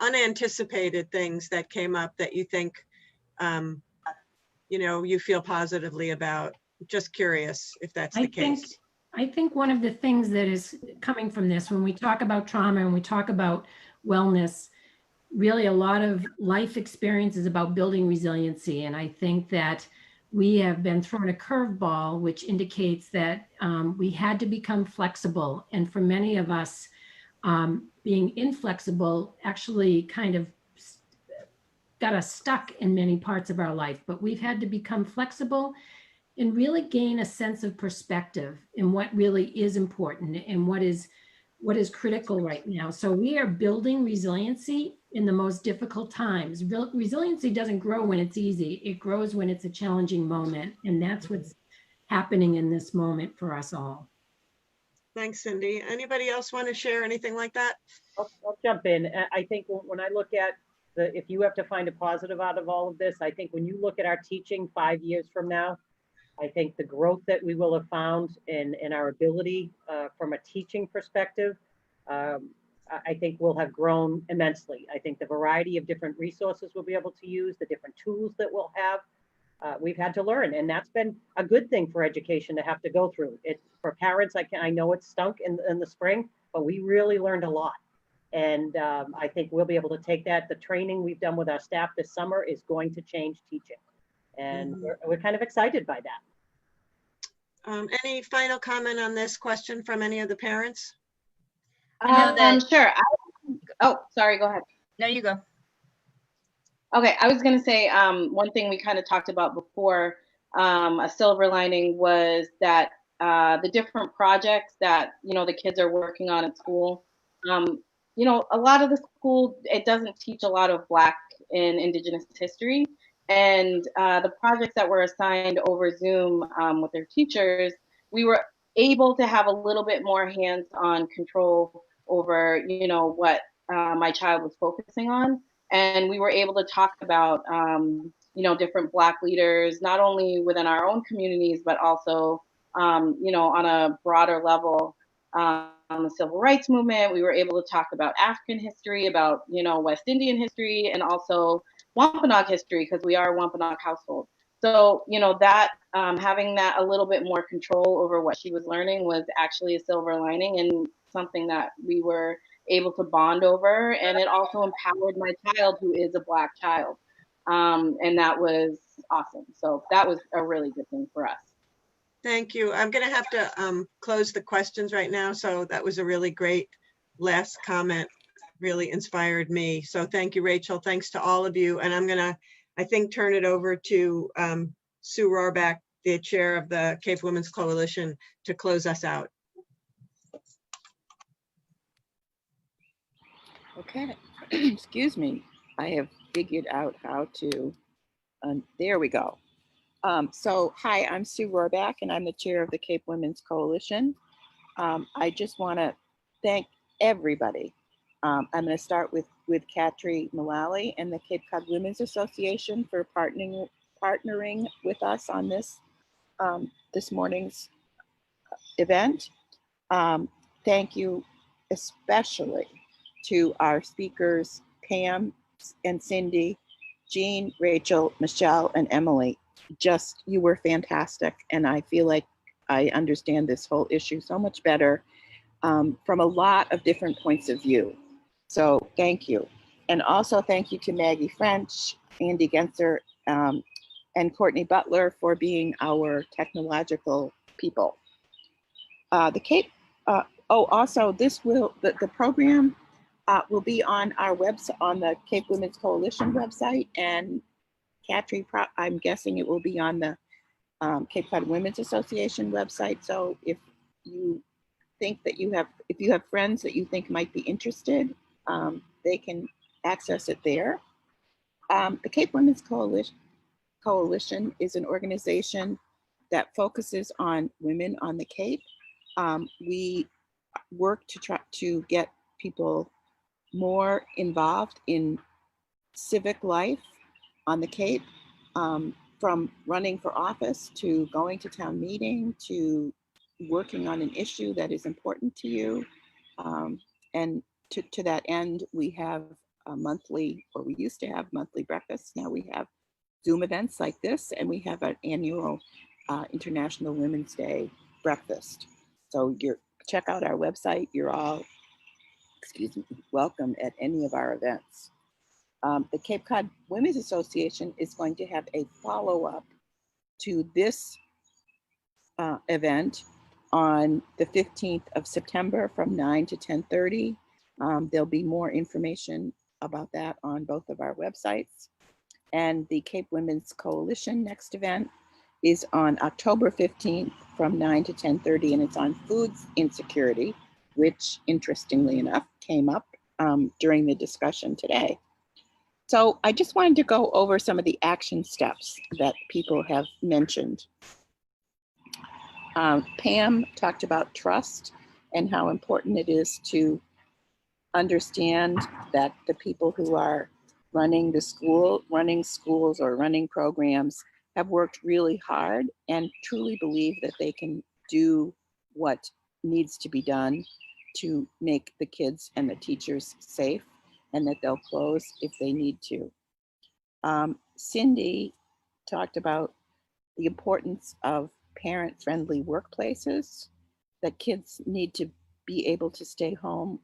unanticipated things that came up that you think, you feel positively about. Just curious if that's the case. I think one of the things that is coming from this, when we talk about trauma and we talk about wellness, really a lot of life experience is about building resiliency. And I think that we have been thrown a curveball, which indicates that we had to become flexible. And for many of us, being inflexible actually kind of got us stuck in many parts of our life. But we've had to become flexible and really gain a sense of perspective in what really is important and what is what is critical right now. So we are building resiliency in the most difficult times. Resiliency doesn't grow when it's easy. It grows when it's a challenging moment. And that's what's happening in this moment for us all. Thanks, Cindy. Anybody else want to share anything like that? I'll jump in. I think when I look at if you have to find a positive out of all of this, I think when you look at our teaching 5 years from now, I think the growth that we will have found in our ability from a teaching perspective, I think we'll have grown immensely. I think the variety of different resources we'll be able to use, the different tools that we'll have, we've had to learn, and that's been a good thing for education to have to go through. It for parents, I know it stunk in the spring, but we really learned a lot. And I think we'll be able to take that. The training we've done with our staff this summer is going to change teaching. And we're kind of excited by that. Any final comment on this question from any of the parents? Sure. Oh, sorry, go ahead. No, you go. Okay, I was gonna say, one thing we kind of talked about before, a silver lining was that the different projects that, the kids are working on at school, a lot of the school, it doesn't teach a lot of Black and Indigenous history. And the projects that were assigned over Zoom with their teachers, we were able to have a little bit more hands-on control over, what my child was focusing on. And we were able to talk about, different Black leaders, not only within our own communities, but also, on a broader level, on the civil rights movement. We were able to talk about African history, about, West Indian history, and also Wampanoag history, because we are a Wampanoag household. So, that having that a little bit more control over what she was learning was actually a silver lining and something that we were able to bond over. And it also empowered my child, who is a Black child. And that was awesome. So that was a really good thing for us. Thank you. I'm going to have to close the questions right now. So that was a really great last comment. Really inspired me. So thank you, Rachel. Thanks to all of you. And I'm going to, I think, turn it over to Sue Rohrbach, the chair of the Cape Women's Coalition, to close us out. Okay, excuse me. I have figured out how to, there we go. So hi, I'm Sue Rohrbach, and I'm the chair of the Cape Women's Coalition. I just want to thank everybody. I'm going to start with Katri Mullally and the Cape Cod Women's Association for partnering with us on this this morning's event. Thank you especially to our speakers, Pam and Cindy, Jean, Rachel, Michelle, and Emily. Just, you were fantastic. And I feel like I understand this whole issue so much better from a lot of different points of view. So thank you. And also thank you to Maggie French, Andy Genser, and Courtney Butler for being our technological people. The Cape, also this will, the program will be on our website, on the Cape Women's Coalition website, and Katri, I'm guessing it will be on the Cape Cod Women's Association website. So if you think that if you have friends that you think might be interested, they can access it there. The Cape Women's Coalition is an organization that focuses on women on the Cape. We work to try to get people more involved in civic life on the Cape, from running for office to going to town meeting to working on an issue that is important to you. And to that end, we have a monthly, or we used to have monthly breakfasts. Now we have Zoom events like this, and we have an annual International Women's Day breakfast. So check out our website. You're all, welcome at any of our events. The Cape Cod Women's Association is going to have a follow-up to this event on the 15th of September from 9 to 10:30. There'll be more information about that on both of our websites. And the Cape Women's Coalition next event is on October 15th from 9 to 10:30, and it's on food insecurity, which interestingly enough came up during the discussion today. So I just wanted to go over some of the action steps that people have mentioned. Pam talked about trust and how important it is to understand that the people who are running schools or running programs have worked really hard and truly believe that they can do what needs to be done to make the kids and the teachers safe, and that they'll close if they need to. Cindy talked about the importance of parent-friendly workplaces, that kids need to be able to stay home.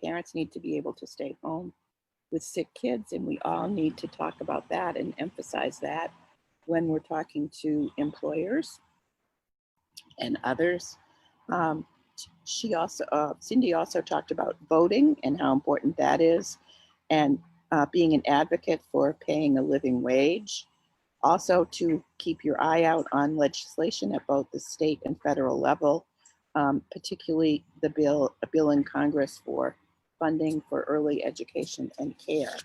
Parents need to be able to stay home with sick kids, and we all need to talk about that and emphasize that when we're talking to employers and others. Cindy also talked about voting and how important that is, and being an advocate for paying a living wage. Also to keep your eye out on legislation at both the state and federal level, particularly a bill in Congress for funding for early education and care.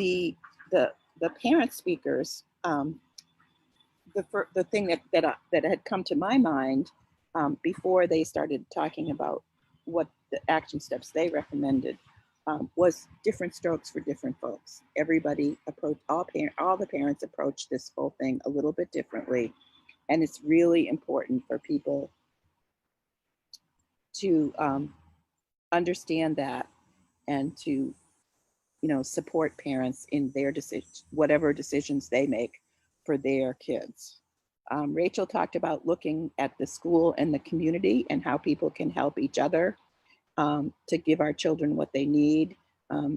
The parent speakers, the thing that had come to my mind before they started talking about what the action steps they recommended was different strokes for different folks. Everybody all the parents approach this whole thing a little bit differently, and it's really important for people to understand that and to support parents in their whatever decisions they make for their kids. Rachel talked about looking at the school and the community and how people can help each other to give our children what they need,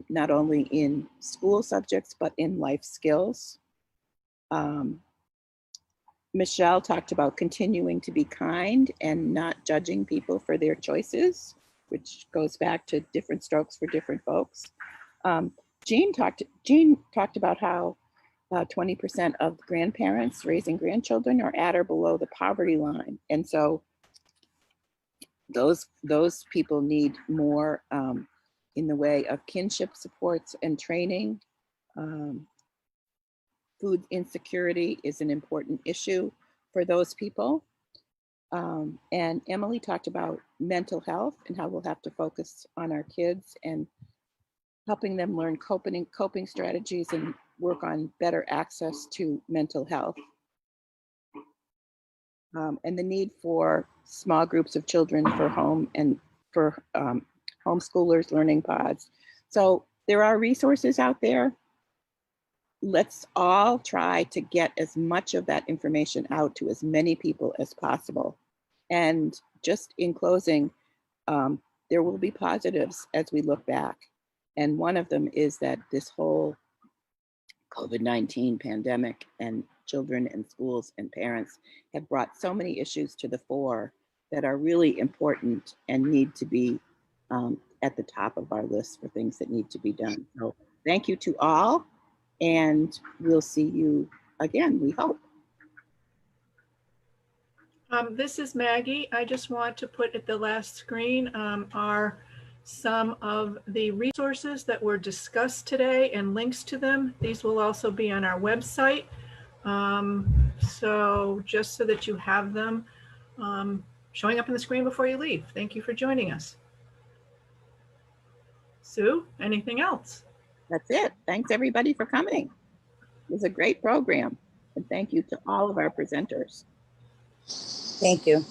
not only in school subjects, but in life skills. Michelle talked about continuing to be kind and not judging people for their choices, which goes back to different strokes for different folks. Jean talked about how 20% of grandparents raising grandchildren are at or below the poverty line. And so those people need more in the way of kinship supports and training. Food insecurity is an important issue for those people. And Emily talked about mental health and how we'll have to focus on our kids and helping them learn coping strategies and work on better access to mental health. And the need for small groups of children for home and for homeschoolers, learning pods. So there are resources out there. Let's all try to get as much of that information out to as many people as possible. And just in closing, there will be positives as we look back. And one of them is that this whole COVID-19 pandemic and children and schools and parents have brought so many issues to the fore that are really important and need to be at the top of our list for things that need to be done. So thank you to all, and we'll see you again, we hope. This is Maggie. I just want to put at the last screen are some of the resources that were discussed today and links to them. These will also be on our website. So just so that you have them showing up on the screen before you leave. Thank you for joining us. Sue, anything else? That's it. Thanks everybody for coming. It was a great program. And thank you to all of our presenters. Thank you.